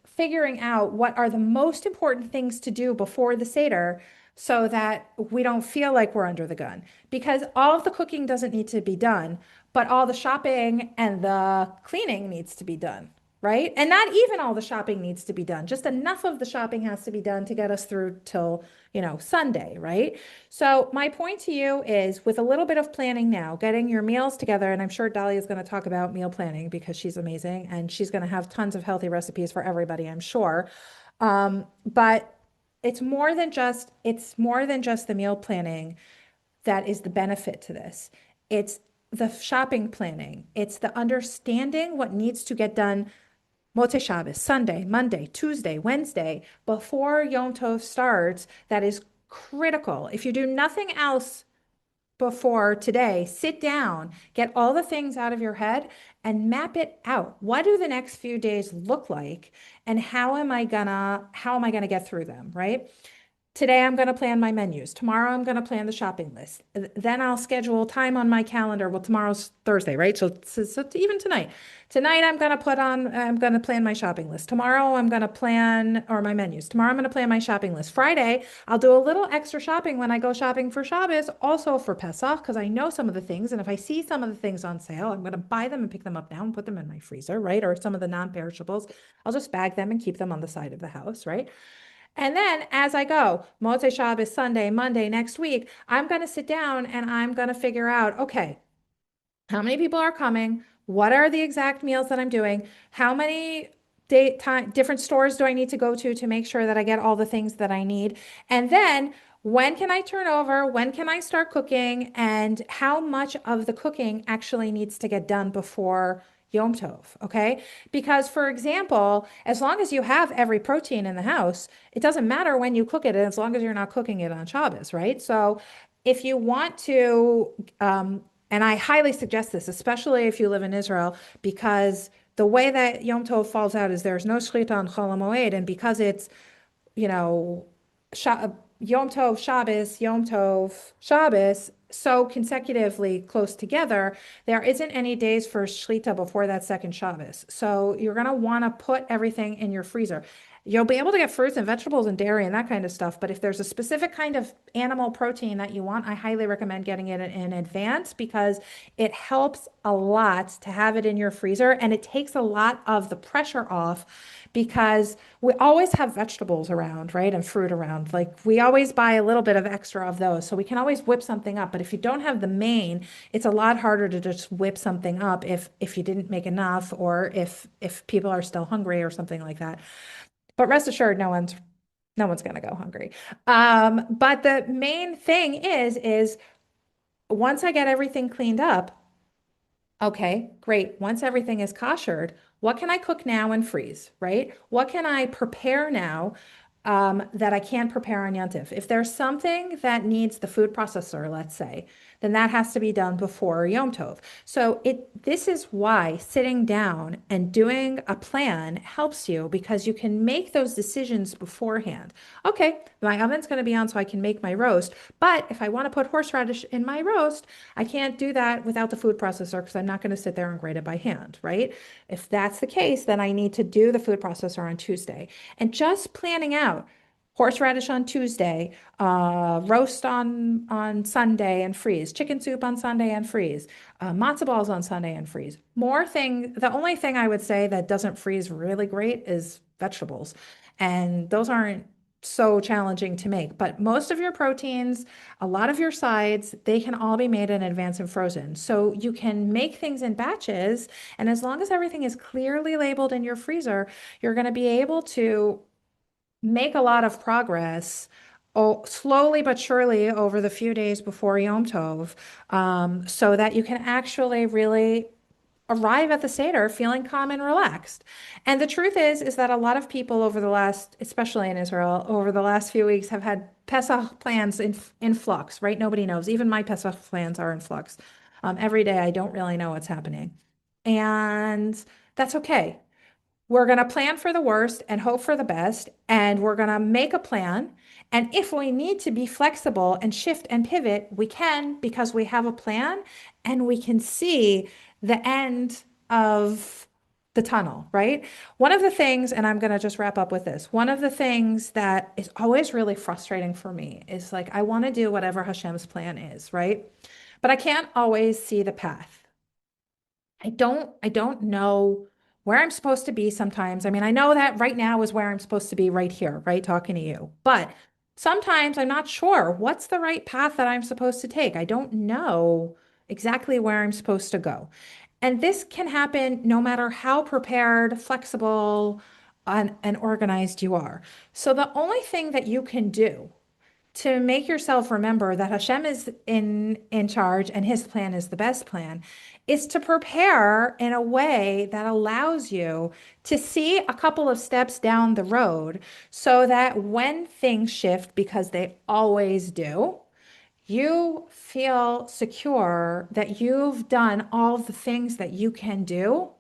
figuring out what are the most important things to do before the Seder so that we don't feel like we're under the gun. Because all of the cooking doesn't need to be done, but all the shopping and the cleaning needs to be done, right? And not even all the shopping needs to be done. Just enough of the shopping has to be done to get us through till, Sunday, right? So my point to you is with a little bit of planning now, getting your meals together, and I'm sure Dalia is going to talk about meal planning because she's amazing and she's going to have tons of healthy recipes for everybody, I'm sure. But it's more than just the meal planning that is the benefit to this. It's the shopping planning. It's the understanding what needs to get done Motzei Shabbos, Sunday, Monday, Tuesday, Wednesday, before Yom Tov starts. That is critical. If you do nothing else before today, sit down, get all the things out of your head and map it out. What do the next few days look like? And how am I gonna get through them, right? Today, I'm going to plan my menus. Tomorrow, I'm going to plan the shopping list. Then I'll schedule time on my calendar. Well, tomorrow's Thursday, right? So even tonight. Tonight, I'm going to plan my shopping list. Tomorrow, I'm going to plan, or my menus. Tomorrow, I'm going to plan my shopping list. Friday, I'll do a little extra shopping when I go shopping for Shabbos, also for Pesach, because I know some of the things. And if I see some of the things on sale, I'm going to buy them and pick them up now and put them in my freezer, right? Or some of the non-perishables, I'll just bag them and keep them on the side of the house, right? And then as I go, Motzei Shabbos, Sunday, Monday, next week, I'm going to sit down and I'm going to figure out, okay, how many people are coming? What are the exact meals that I'm doing? How many different stores do I need to go to make sure that I get all the things that I need? And then when can I turn over? When can I start cooking? And how much of the cooking actually needs to get done before Yom Tov, okay? Because for example, as long as you have every protein in the house, it doesn't matter when you cook it, as long as you're not cooking it on Shabbos, right? So if you want to, and I highly suggest this, especially if you live in Israel, because the way that Yom Tov falls out is there's no shechita on Chol HaMoed, and because it's, Yom Tov Shabbos, Yom Tov Shabbos, so consecutively close together, there isn't any days for Shlita before that second Shabbos. So you're going to want to put everything in your freezer. You'll be able to get fruits and vegetables and dairy and that kind of stuff. But if there's a specific kind of animal protein that you want, I highly recommend getting it in advance because it helps a lot to have it in your freezer. And it takes a lot of the pressure off because we always have vegetables around, right? And fruit around. Like we always buy a little bit of extra of those. So we can always whip something up. But if you don't have the main, it's a lot harder to just whip something up if you didn't make enough or if people are still hungry or something like that. But rest assured, no one's going to go hungry. But the main thing is once I get everything cleaned up, Okay, great. Once everything is koshered, what can I cook now and freeze, right? What can I prepare now that I can't prepare on Yontif? If there's something that needs the food processor, let's say, then that has to be done before Yom Tov. So this is why sitting down and doing a plan helps you, because you can make those decisions beforehand. Okay, my oven's going to be on so I can make my roast, but if I want to put horseradish in my roast, I can't do that without the food processor because I'm not going to sit there and grate it by hand, right? If that's the case, then I need to do the food processor on Tuesday. And just planning out horseradish on Tuesday, roast on Sunday and freeze, chicken soup on Sunday and freeze, matzo balls on Sunday and freeze. The only thing I would say that doesn't freeze really great is vegetables. And those aren't so challenging to make, but most of your proteins, a lot of your sides, they can all be made in advance and frozen. So you can make things in batches, and as long as everything is clearly labeled in your freezer, you're going to be able to make a lot of progress, slowly but surely over the few days before Yom Tov, so that you can actually really arrive at the Seder feeling calm and relaxed. And the truth is that a lot of people over the last, especially in Israel, over the last few weeks have had Pesach plans in flux, right? Nobody knows. Even my Pesach plans are in flux. Every day I don't really know what's happening. And that's okay. We're going to plan for the worst and hope for the best, and we're going to make a plan. And if we need to be flexible and shift and pivot, we can, because we have a plan and we can see the end of the tunnel, right? One of the things, and I'm going to just wrap up with this, one of the things that is always really frustrating for me is like, I want to do whatever Hashem's plan is, right? But I can't always see the path. I don't know where I'm supposed to be sometimes. I mean, I know that right now is where I'm supposed to be right here, right? Talking to you. But sometimes I'm not sure what's the right path that I'm supposed to take. I don't know exactly where I'm supposed to go. And this can happen no matter how prepared, flexible, and organized you are. So the only thing that you can do to make yourself remember that Hashem is in charge and his plan is the best plan is to prepare in a way that allows you to see a couple of steps down the road so that when things shift, because they always do, you feel secure that you've done all the things that you can do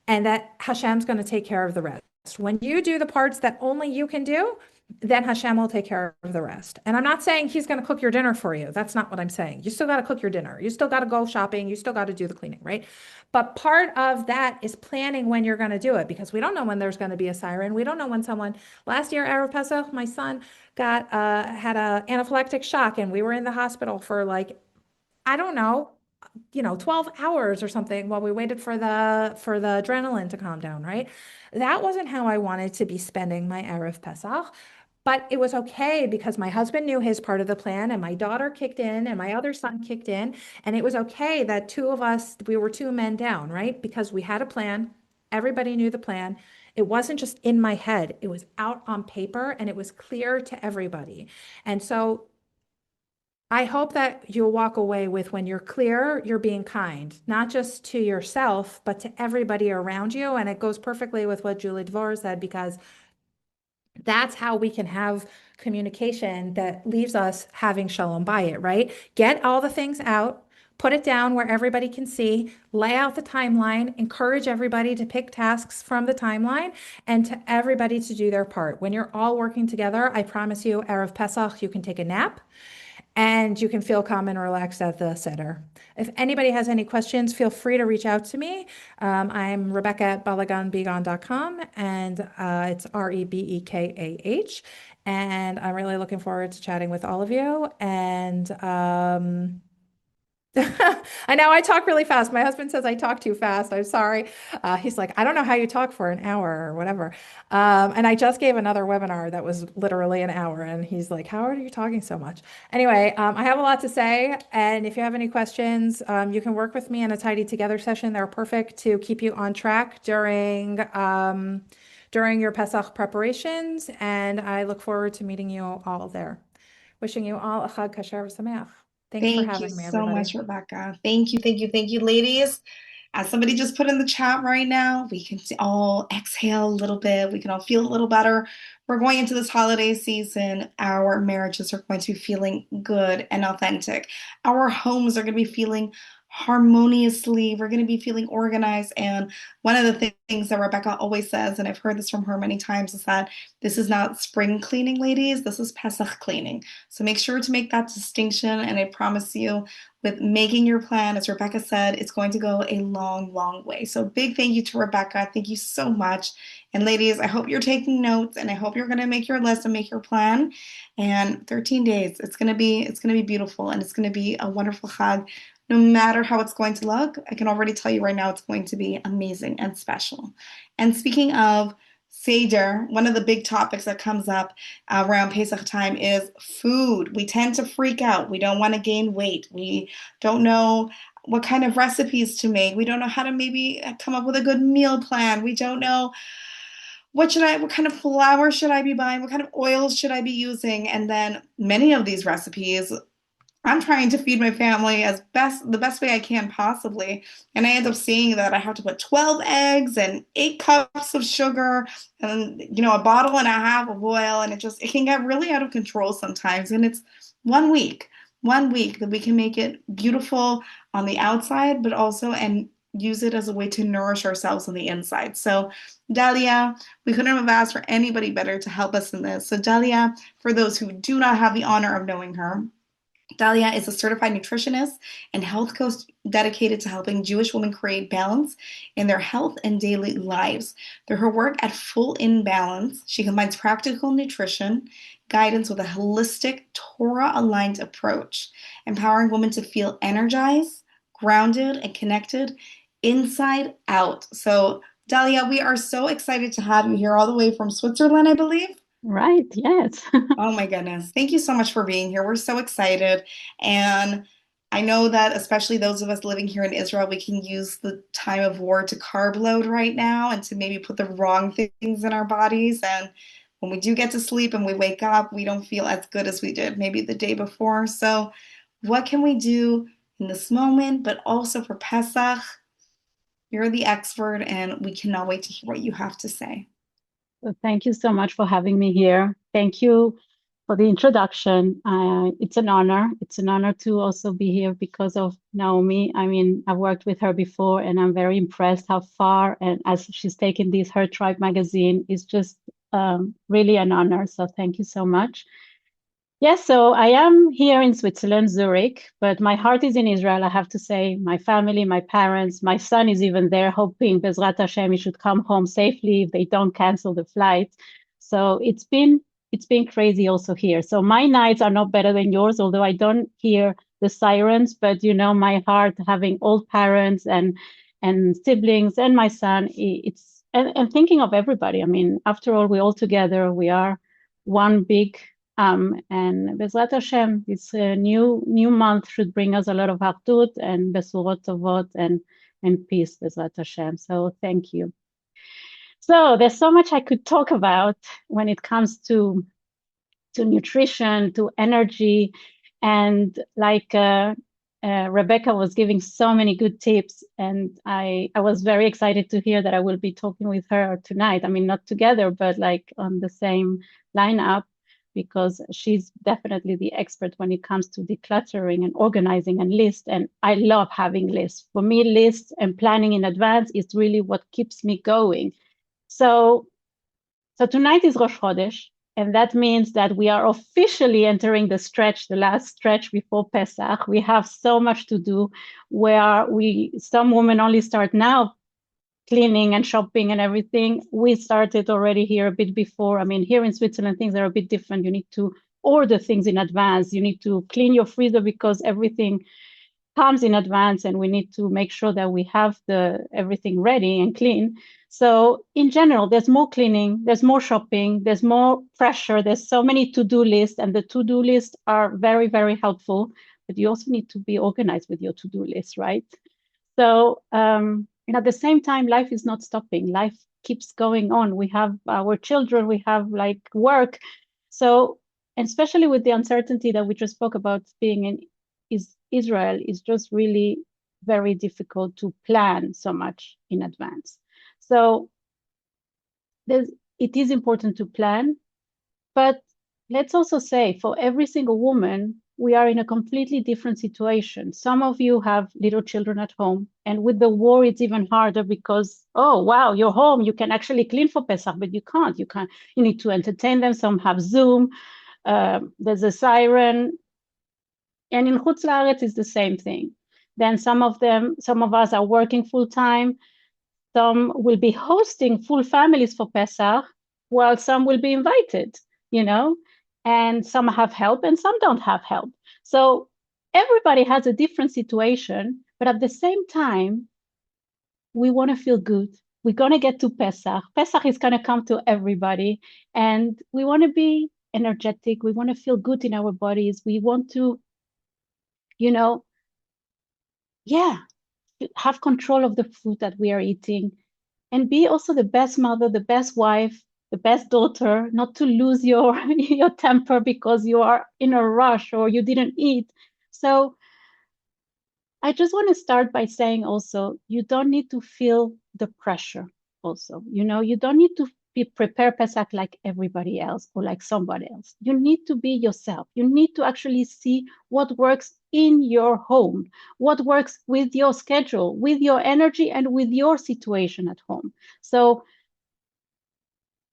and that Hashem's going to take care of the rest. When you do the parts that only you can do, then Hashem will take care of the rest. And I'm not saying he's going to cook your dinner for you. That's not what I'm saying. You still got to cook your dinner. You still got to go shopping. You still got to do the cleaning, right? But part of that is planning when you're going to do it, because we don't know when there's going to be a siren. We don't know when last year, Erev Pesach, my son had a anaphylactic shock and we were in the hospital for like, I don't know, 12 hours or something while we waited for the adrenaline to calm down, right? That wasn't how I wanted to be spending my Erev Pesach, but it was okay because my husband knew his part of the plan and my daughter kicked in and my other son kicked in. And it was okay that two of us, we were two men down, right? Because we had a plan. Everybody knew the plan. It wasn't just in my head. It was out on paper and it was clear to everybody. And so I hope that you'll walk away with, when you're clear, you're being kind, not just to yourself, but to everybody around you. And it goes perfectly with what Julie Devora said, because that's how we can have communication that leaves us having Shalom Bayit, right? Get all the things out, put it down where everybody can see, lay out the timeline, encourage everybody to pick tasks from the timeline, and to everybody to do their part. When you're all working together, I promise you, Erev Pesach, you can take a nap and you can feel calm and relaxed at the Seder. If anybody has any questions, feel free to reach out to me. I'm Rebekah at balaganbegon.com, and it's Rebekah. And I'm really looking forward to chatting with all of you. And I know I talk really fast. My husband says I talk too fast. I'm sorry. He's like, I don't know how you talk for an hour or whatever. And I just gave another webinar that was literally an hour. And he's like, how are you talking so much? Anyway, I have a lot to say. And if you have any questions, you can work with me in a Tidy Together session. They're perfect to keep you on track during your Pesach preparations. And I look forward to meeting you all there. Wishing you all a Chag Kasher V'Sameach. Thanks for Thank you having me, so everybody. much, Rebekah. Thank you, ladies. as somebody just put in the chat right now, we can all exhale a little bit. We can all feel a little better. We're going into this holiday season. Our marriages are going to be feeling good and authentic. Our homes are going to be feeling harmoniously. We're going to be feeling organized. And one of the things that Rebekah always says, and I've heard this from her many times, is that this is not spring cleaning, ladies. This is Pesach cleaning. So make sure to make that distinction. And I promise you, with making your plan, as Rebekah said, it's going to go a long, long way. So big thank you to Rebekah. Thank you so much. And ladies, I hope you're taking notes, and I hope you're going to make your list and make your plan. And 13 days, it's going to be beautiful, and it's going to be a wonderful Chag. No matter how it's going to look, I can already tell you right now it's going to be amazing and special. And speaking of Seder, one of the big topics that comes up around Pesach time is food. We tend to freak out. We don't want to gain weight. We don't know what kind of recipes to make. We don't know how to maybe come up with a good meal plan. We don't know what kind of flour should I be buying? What kind of oils should I be using? And then many of these recipes, I'm trying to feed my family the best way I can possibly. And I end up seeing that I have to put 12 eggs and 8 cups of sugar and, a bottle and a half of oil. And it can get really out of control sometimes. And it's 1 week that we can make it beautiful on the outside, but also, and use it as a way to nourish ourselves on the inside. So Dalia, we couldn't have asked for anybody better to help us in this. So Dalia, for those who do not have the honor of knowing her, Dalia is a certified nutritionist and health coach dedicated to helping Jewish women create balance in their health and daily lives. Through her work at Full in Balance, she combines practical nutrition guidance with a holistic, Torah-aligned approach, empowering women to feel energized, grounded, and connected inside out. So, Dalia, we are so excited to have you here all the way from Switzerland, I believe. Right, yes. Oh my goodness. Thank you so much for being here. We're so excited. And I know that especially those of us living here in Israel, we can use the time of war to carb load right now and to maybe put the wrong things in our bodies. And when we do get to sleep and we wake up, we don't feel as good as we did maybe the day before. So what can we do in this moment, but also for Pesach? You're the expert, and we cannot wait to hear what you have to say. So thank you so much for having me here. Thank you for the introduction. It's an honor. It's an honor to also be here because of Naomi. I mean, I've worked with her before, and I'm very impressed how far, and as she's taken this Her Tribe magazine, is just really an honor. So thank you so much. Yes, so I am here in Switzerland, Zurich, but my heart is in Israel, I have to say. My family, my parents, my son is even there, hoping Bezrat Hashem he should come home safely if they don't cancel the flight. So it's been crazy also here. So my nights are not better than yours, although I don't hear the sirens, but my heart having old parents and siblings and my son, and thinking of everybody. I mean, after all, we're all together. We are one big and Bezrat Hashem, this new month should bring us a lot of Achdut and Besurot Tovot and peace, Bezrat Hashem. So thank you. So there's so much I could talk about when it comes to nutrition, to energy, and like Rebekah was giving so many good tips, and I was very excited to hear that I will be talking with her tonight. I mean, not together, but like on the same lineup, because she's definitely the expert when it comes to decluttering and organizing and lists. And I love having lists. For me, lists and planning in advance is really what keeps me going. So tonight is Rosh Chodesh, and that means that we are officially entering the last stretch before Pesach. We have so much to do, where some women only start now cleaning and shopping and everything. We started already here a bit before. I mean, here in Switzerland, things are a bit different. You need to order things in advance. You need to clean your freezer because everything comes in advance, and we need to make sure that we have everything ready and clean. So in general, there's more cleaning, there's more shopping, there's more pressure, there's so many to-do lists, and the to-do lists are very, very helpful, but you also need to be organized with your to-do list, right? So, at the same time, life is not stopping. Life keeps going on. We have our children, we have like work. So, and especially with the uncertainty that we just spoke about being in Israel, is just really very difficult to plan so much in advance. So it is important to plan, but let's also say for every single woman, we are in a completely different situation. Some of you have little children at home, and with the war, it's even harder because, oh, wow, you're home. You can actually clean for Pesach, but you can't. You need to entertain them. Some have Zoom. There's a siren. And in Chutz La'aretz, it's the same thing. Then some of us are working full time. Some will be hosting full families for Pesach, while some will be invited, and some have help and some don't have help. So everybody has a different situation, but at the same time, we want to feel good. We're going to get to Pesach. Pesach is going to come to everybody, and we want to be energetic. We want to feel good in our bodies. We want to, have control of the food that we are eating, and be also the best mother, the best wife, the best daughter, not to lose your temper because you are in a rush or you didn't eat. So I just want to start by saying also, you don't need to feel the pressure also. You don't need to prepare Pesach like everybody else or like somebody else. You need to be yourself. You need to actually see what works in your home, what works with your schedule, with your energy, and with your situation at home. So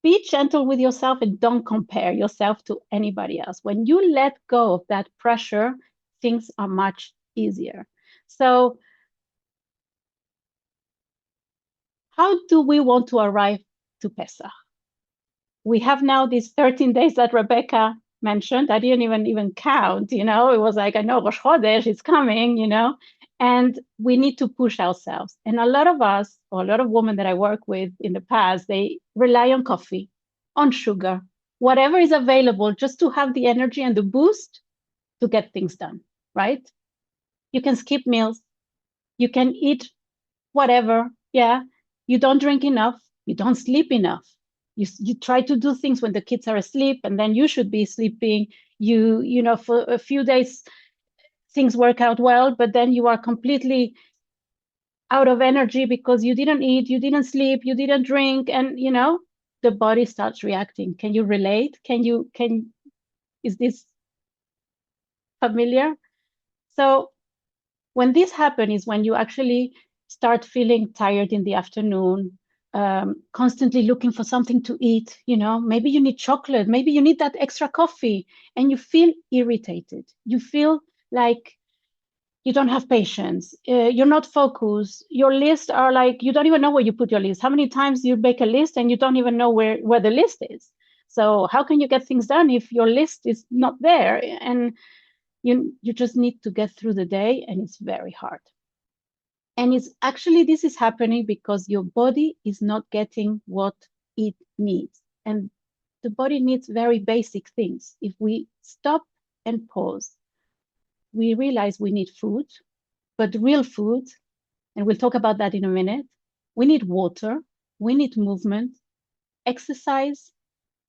be gentle with yourself and don't compare yourself to anybody else. When you let go of that pressure, things are much easier. So how do we want to arrive to Pesach? We have now these 13 days that Rebekah mentioned. I didn't even count, it was like, I know Rosh Chodesh is coming, and we need to push ourselves. And a lot of us, or a lot of women that I work with in the past, they rely on coffee, on sugar, whatever is available just to have the energy and the boost to get things done, right? You can skip meals. You can eat whatever. Yeah. You don't drink enough. You don't sleep enough. You try to do things when the kids are asleep, and then you should be sleeping. For a few days, things work out well, but then you are completely out of energy because you didn't eat, you didn't sleep, you didn't drink, and the body starts reacting. Can you relate? Is this familiar? So when this happens is when you actually start feeling tired in the afternoon, constantly looking for something to eat. Maybe you need chocolate, maybe you need that extra coffee, and you feel irritated. You feel like you don't have patience. You're not focused. Your lists are like, you don't even know where you put your list. How many times you make a list and you don't even know where the list is? So how can you get things done if your list is not there? And you just need to get through the day, and it's very hard. And this is happening because your body is not getting what it needs. And the body needs very basic things. If we stop and pause, we realize we need food, but real food, and we'll talk about that in a minute. We need water, we need movement, exercise.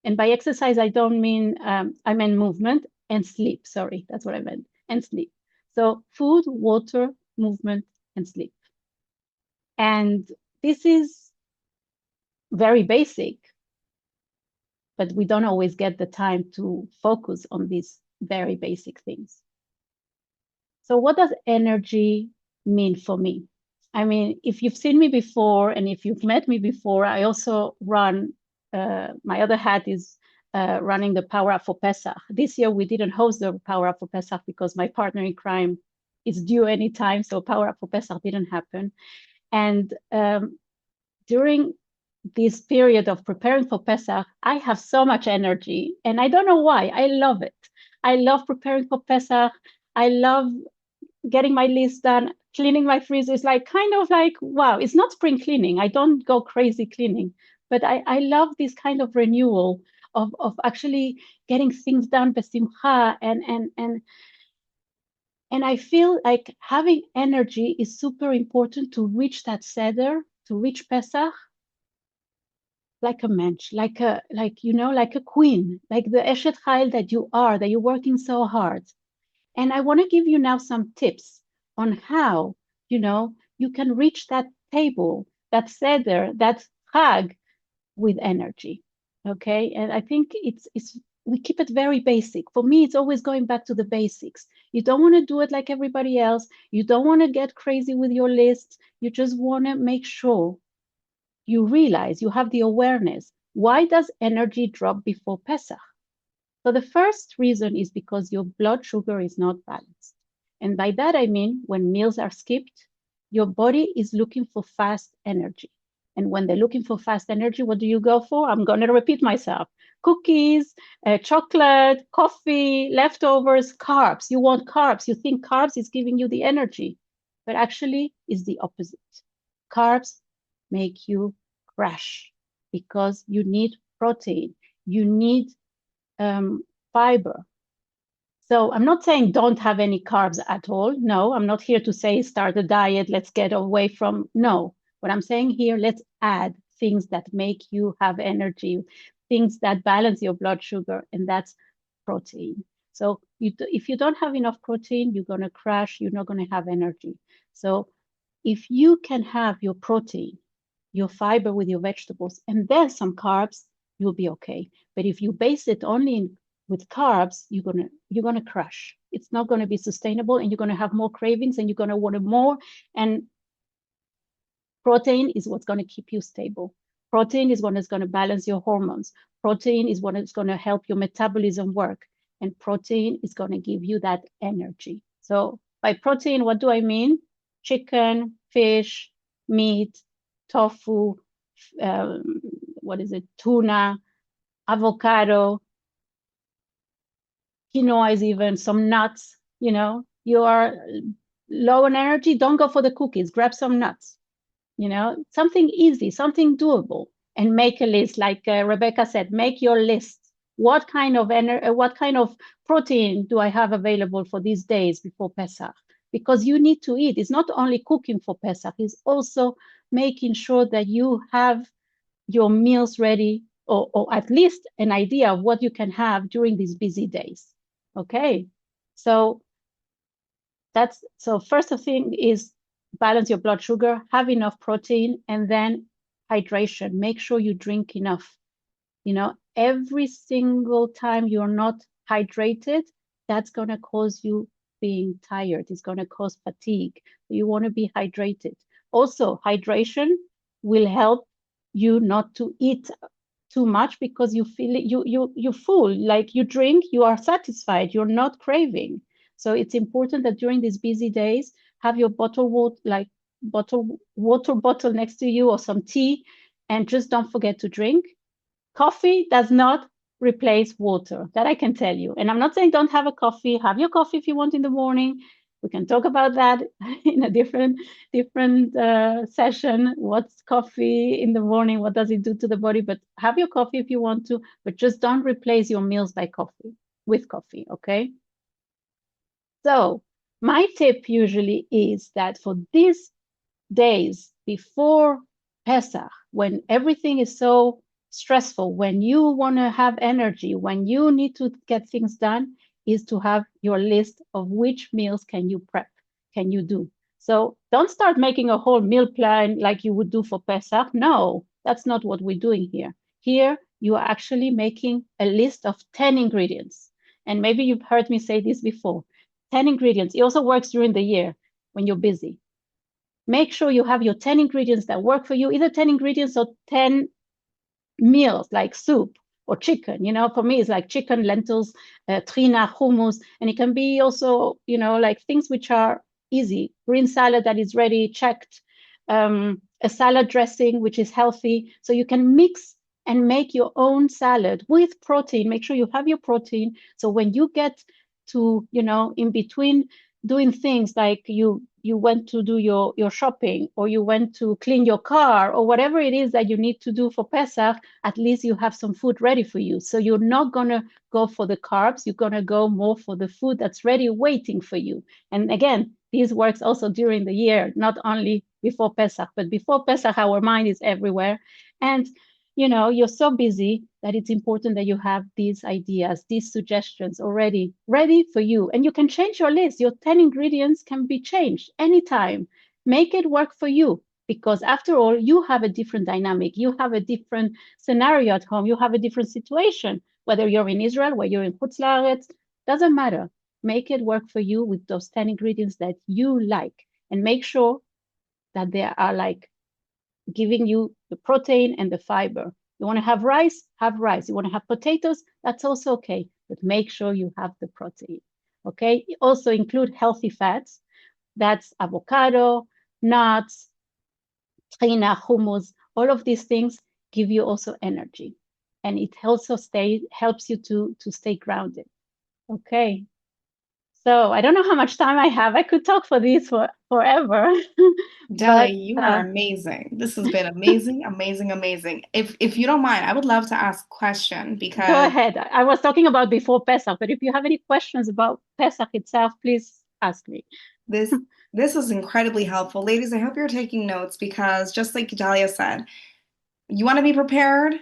And by exercise, I don't mean, I meant movement, and sleep. Sorry, that's what I meant, and sleep. So food, water, movement, and sleep. And this is very basic, but we don't always get the time to focus on these very basic things. So what does energy mean for me? I mean, if you've seen me before, and if you've met me before, I also run, my other hat is running the Power Up for Pesach. This year, we didn't host the Power Up for Pesach because my partner in crime is due anytime, so Power Up for Pesach didn't happen. And during this period of preparing for Pesach, I have so much energy, and I don't know why. I love it. I love preparing for Pesach. I love getting my list done, cleaning my freezer. It's like kind of like, wow, it's not spring cleaning. I don't go crazy cleaning, but I love this kind of renewal of actually getting things done besimcha, and I feel like having energy is super important to reach that seder, to reach Pesach, like a mensch, like a queen, like the Eshet Chayil that you're working so hard. And I want to give you now some tips on how you can reach that table, that seder, that chag with energy. Okay, and I think it's we keep it very basic. For me, it's always going back to the basics. You don't want to do it like everybody else. You don't want to get crazy with your list. You just want to make sure you realize, you have the awareness. Why does energy drop before Pesach? So the first reason is because your blood sugar is not balanced. And by that, I mean, when meals are skipped, your body is looking for fast energy. And when they're looking for fast energy, what do you go for? I'm going to repeat myself. Cookies, chocolate, coffee, leftovers, carbs. You want carbs. You think carbs is giving you the energy, but actually it's the opposite. Carbs make you crash because you need protein. You need fiber. So I'm not saying don't have any carbs at all. No, I'm not here to say start a diet, let's get away from, no. What I'm saying here, let's add things that make you have energy, things that balance your blood sugar, and that's protein. So if you don't have enough protein, you're going to crash, you're not going to have energy. So if you can have your protein, your fiber with your vegetables, and then some carbs, you'll be okay. But if you base it only with carbs, you're gonna crash. It's not gonna be sustainable, and you're gonna have more cravings, and you're gonna want more. And protein is what's gonna keep you stable. Protein is what is gonna balance your hormones. Protein is what is gonna help your metabolism work, and protein is gonna give you that energy. So by protein, what do I mean? Chicken, fish, meat, tofu, tuna, avocado, quinoa is even, some nuts. You are low on energy, don't go for the cookies, grab some nuts. Something easy, something doable, and make a list. Like Rebekah said, make your list. What kind of protein do I have available for these days before Pesach? Because you need to eat. It's not only cooking for Pesach, it's also making sure that you have your meals ready, or at least an idea of what you can have during these busy days. Okay, so first thing is balance your blood sugar, have enough protein, and then hydration. Make sure you drink enough. Every single time you're not hydrated, that's going to cause you being tired. It's going to cause fatigue. You want to be hydrated. Also, hydration will help you not to eat too much, because you feel you're full. Like you drink, you are satisfied, you're not craving. So it's important that during these busy days, have your water bottle next to you, or some tea, and just don't forget to drink. Coffee does not replace water, that I can tell you. And I'm not saying don't have a coffee. Have your coffee if you want in the morning. We can talk about that in a different session. What's coffee in the morning? What does it do to the body? But have your coffee if you want to, but just don't replace your meals with coffee, okay? So my tip usually is that for these days before Pesach, when everything is so stressful, when you want to have energy, when you need to get things done, is to have your list of which meals can you prep, can you do. So don't start making a whole meal plan like you would do for Pesach. No, that's not what we're doing here. Here, you are actually making a list of 10 ingredients. And maybe you've heard me say this before. 10 ingredients. It also works during the year when you're busy. Make sure you have your 10 ingredients that work for you, either 10 ingredients or 10 meals, like soup or chicken. For me, it's like chicken, lentils, trina, hummus, and it can be also, like things which are easy. Green salad that is ready, checked, a salad dressing, which is healthy. So you can mix and make your own salad with protein. Make sure you have your protein. So when you get to, in between doing things like you went to do your shopping, or you went to clean your car, or whatever it is that you need to do for Pesach, at least you have some food ready for you. So you're not going to go for the carbs. You're going to go more for the food that's ready waiting for you. And again, this works also during the year, not only before Pesach, but before Pesach, our mind is everywhere. And you're so busy that it's important that you have these ideas, these suggestions already ready for you. And you can change your list. Your 10 ingredients can be changed anytime. make it work for you. Because after all, you have a different dynamic. You have a different scenario at home. You have a different situation, whether you're in Israel, whether you're in Chutz La'aretz, doesn't matter. Make it work for you with those 10 ingredients that you like, and make sure that they are like giving you the protein and the fiber. You want to have rice, have rice. You want to have potatoes, that's also okay, but make sure you have the protein. Okay, also include healthy fats. That's avocado, nuts, trina, hummus. All of these things give you also energy, and it also helps you to stay grounded. Okay, so I don't know how much time I have. I could talk for this forever. Delia, But you are amazing. This has been amazing, amazing, amazing. If you don't mind, I would love to ask a question go because ahead. I was talking about before Pesach, but if you have any questions about Pesach itself, please ask me. this this is incredibly helpful. Ladies, I hope you're taking notes because just like Dalia said, you want to be prepared.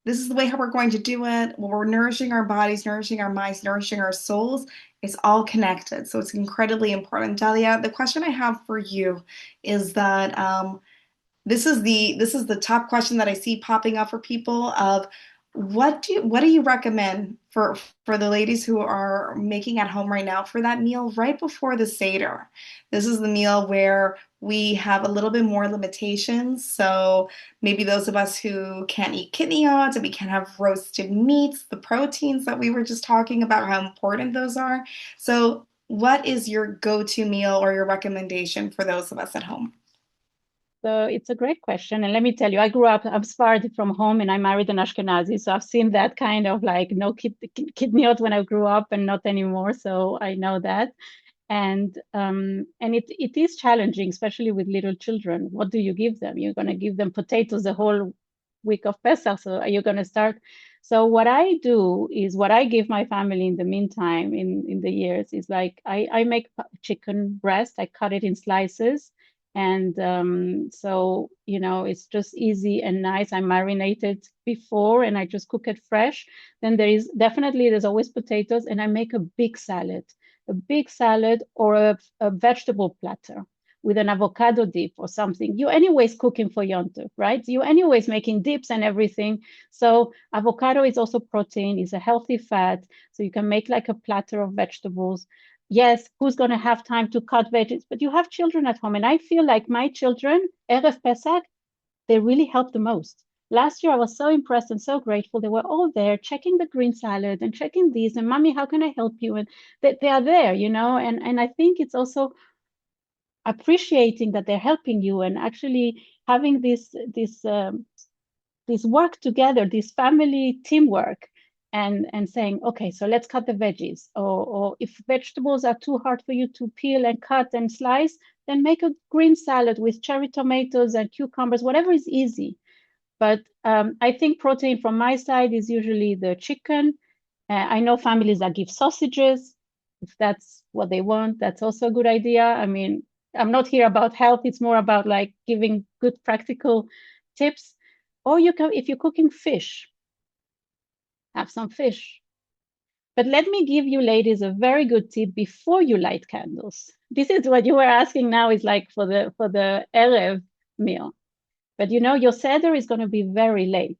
This is the way how we're going to do it. When we're nourishing our bodies, nourishing our minds, nourishing our souls, it's all connected. So it's incredibly important. Dalia, the question I have for you is that this is the top question that I see popping up for people of what do you recommend for the ladies who are making at home right now for that meal right before the Seder? This is the meal where we have a little bit more limitations. So maybe those of us who can't eat kidneyot and we can have roasted meats, the proteins that we were just talking about, how important those are. So what is your go-to meal or your recommendation for those of us at home? So it's a great question. And let me tell you, I grew up, I'm Sephardi from home, and I married an Ashkenazi. So I've seen that kind of like no kidneyot when I grew up and not anymore. So I know that. And it is challenging, especially with little children. What do you give them? You're going to give them potatoes the whole week of Pesach. So are you going to start? So what I do is what I give my family in the meantime, in the years, is like I make chicken breast. I cut it in slices. And so, you know, it's just easy and nice. I marinate it before and I just cook it fresh. Then there's always potatoes, and I make a big salad or a vegetable platter with an avocado dip or something. You're anyways cooking for Yom Tov, right? You're anyways making dips and everything. So avocado is also protein, is a healthy fat. So you can make like a platter of vegetables. Yes, who's going to have time to cut veggies? But you have children at home. And I feel like my children, Erev Pesach, they really help the most. Last year, I was so impressed and so grateful. They were all there checking the green salad and checking these. And mommy, how can I help you? And they are there, you know. And I think it's also appreciating that they're helping you and actually having this work together, this family teamwork, and saying, okay, so let's cut the veggies. Or if vegetables are too hard for you to peel and cut and slice, then make a green salad with cherry tomatoes and cucumbers, whatever is easy. But I think protein from my side is usually the chicken. I know families that give sausages. If that's what they want, that's also a good idea. I mean, I'm not here about health. It's more about like giving good practical tips. Or you can, if you're cooking fish, have some fish. But let me give you ladies a very good tip before you light candles. This is what you were asking now, is like for the Erev meal. But you know, your Seder is going to be very late.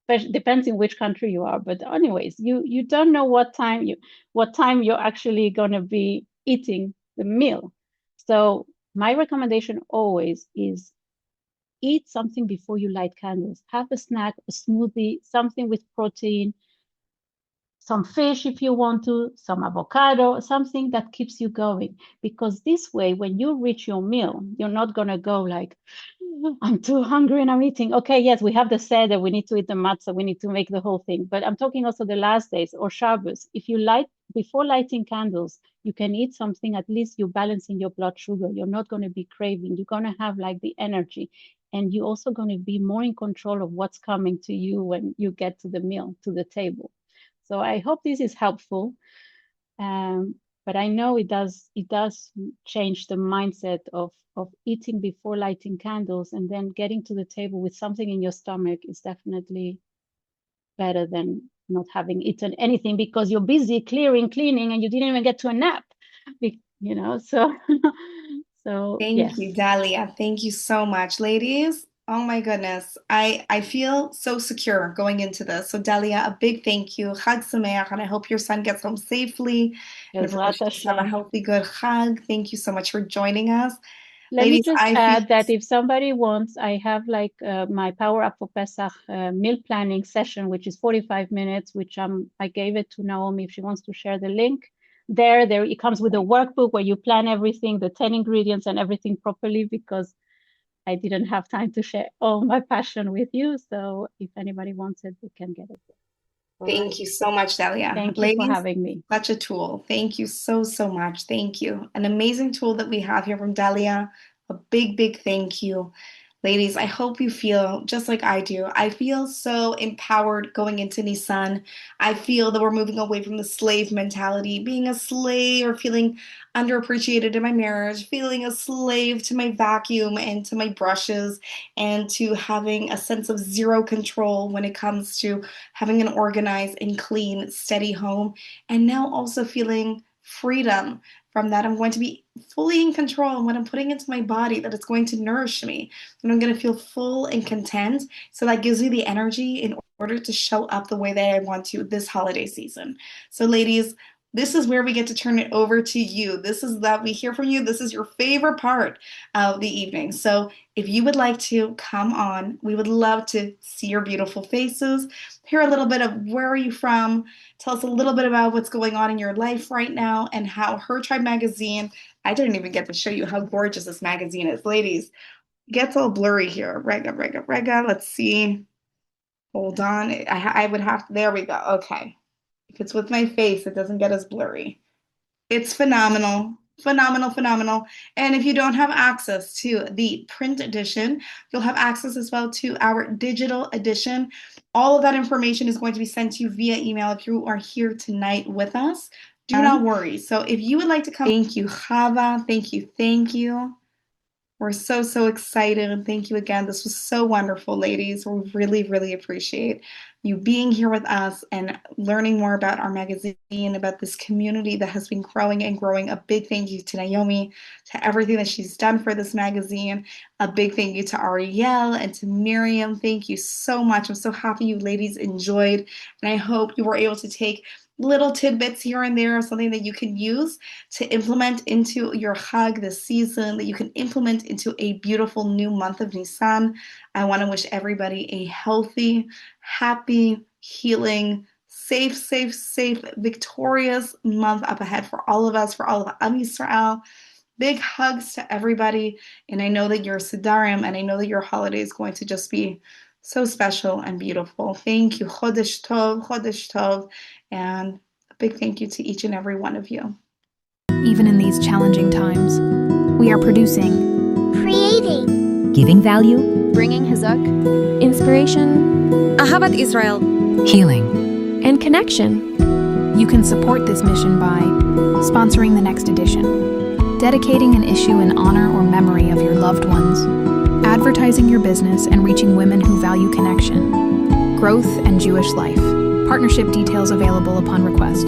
Depends in which country you are. But anyways, you don't know what time you're actually going to be eating the meal. So my recommendation always is eat something before you light candles. Have a snack, a smoothie, something with protein, some fish if you want to, some avocado, something that keeps you going. Because this way, when you reach your meal, you're not going to go like, I'm too hungry and I'm eating. Okay, yes, we have the Seder, we need to eat the matzah, we need to make the whole thing. But I'm talking also the last days or Shabbos. If you before lighting candles, you can eat something, at least you're balancing your blood sugar. You're not going to be craving. You're going to have like the energy. And you're also going to be more in control of what's coming to you when you get to the meal, to the table. So I hope this is helpful. But I know it does change the mindset of eating before lighting candles, and then getting to the table with something in your stomach is definitely better than not having eaten anything because you're busy cleaning, and you didn't even get to a nap, you know. So So Thank yes, you, Dalia. Thank you so much, ladies. Oh my goodness. I feel so secure going into this. So Dalia, a big thank you. Chag Sameach, and I hope your son gets home safely and everyone Bezrat should just have a Hashem. healthy, good Chag. Thank you so much for joining us. Let me Ladies, just I feel add that if somebody wants, I have like my Power Up for Pesach meal planning session, which is 45 minutes, which I gave it to Naomi if she wants to share the link. There it comes with a workbook where you plan everything, the 10 ingredients and everything properly, because I didn't have time to share all my passion with you. So if anybody wants it, they can get it. All Thank right. you so much, Dalia. Thank you for Ladies, having me. such a tool. Thank you so, so much. Thank you. An amazing tool that we have here from Dalia. A big, big thank you. Ladies, I hope you feel just like I do. I feel so empowered going into Nissan. I feel that we're moving away from the slave mentality, being a slave or feeling underappreciated in my marriage, feeling a slave to my vacuum and to my brushes, and to having a sense of zero control when it comes to having an organized and clean, steady home, and now also feeling freedom from that. I'm going to be fully in control of what I'm putting into my body, that it's going to nourish me, and I'm going to feel full and content. So that gives me the energy in order to show up the way that I want to this holiday season. So, ladies, this is where we get to turn it over to you. This is that we hear from you. This is your favorite part of the evening. So if you would like to come on, we would love to see your beautiful faces, hear a little bit of where are you from, tell us a little bit about what's going on in your life right now, and how Her Tribe magazine, I didn't even get to show you how gorgeous this magazine is. Ladies, it gets all blurry here. Rega. Let's see. Hold on. I would have to, there we go. Okay. If it's with my face, it doesn't get as blurry. It's phenomenal. Phenomenal. And if you don't have access to the print edition, you'll have access as well to our digital edition. All of that information is going to be sent to you via email if you are here tonight with us. Do not worry. So if you would like to come, thank you, Chava. Thank you. We're so, so excited. And thank you again. This was so wonderful, ladies. We really, really appreciate you being here with us and learning more about our magazine, about this community that has been growing and growing. A big thank you to Naomi, to everything that she's done for this magazine. A big thank you to Ariel and to Miriam. Thank you so much. I'm so happy you ladies enjoyed. And I hope you were able to take little tidbits here and there, something that you can use to implement into your Chag this season, that you can implement into a beautiful new month of Nissan. I want to wish everybody a healthy, happy, healing, safe, victorious month up ahead for all of us, for all of Am Yisrael. Big hugs to everybody. And I know that your Sidarim and I know that your holiday is going to just be so special and beautiful. Thank you. Chodesh Tov. And a big thank you to each and every one of you. Even in these challenging times, we are producing, creating, giving value, bringing Hazak, inspiration, Ahavat Israel, healing, and connection. You can support this mission by sponsoring the next edition, dedicating an issue in honor or memory of your loved ones, advertising your business and reaching women who value connection, growth, and Jewish life. Partnership details available upon request.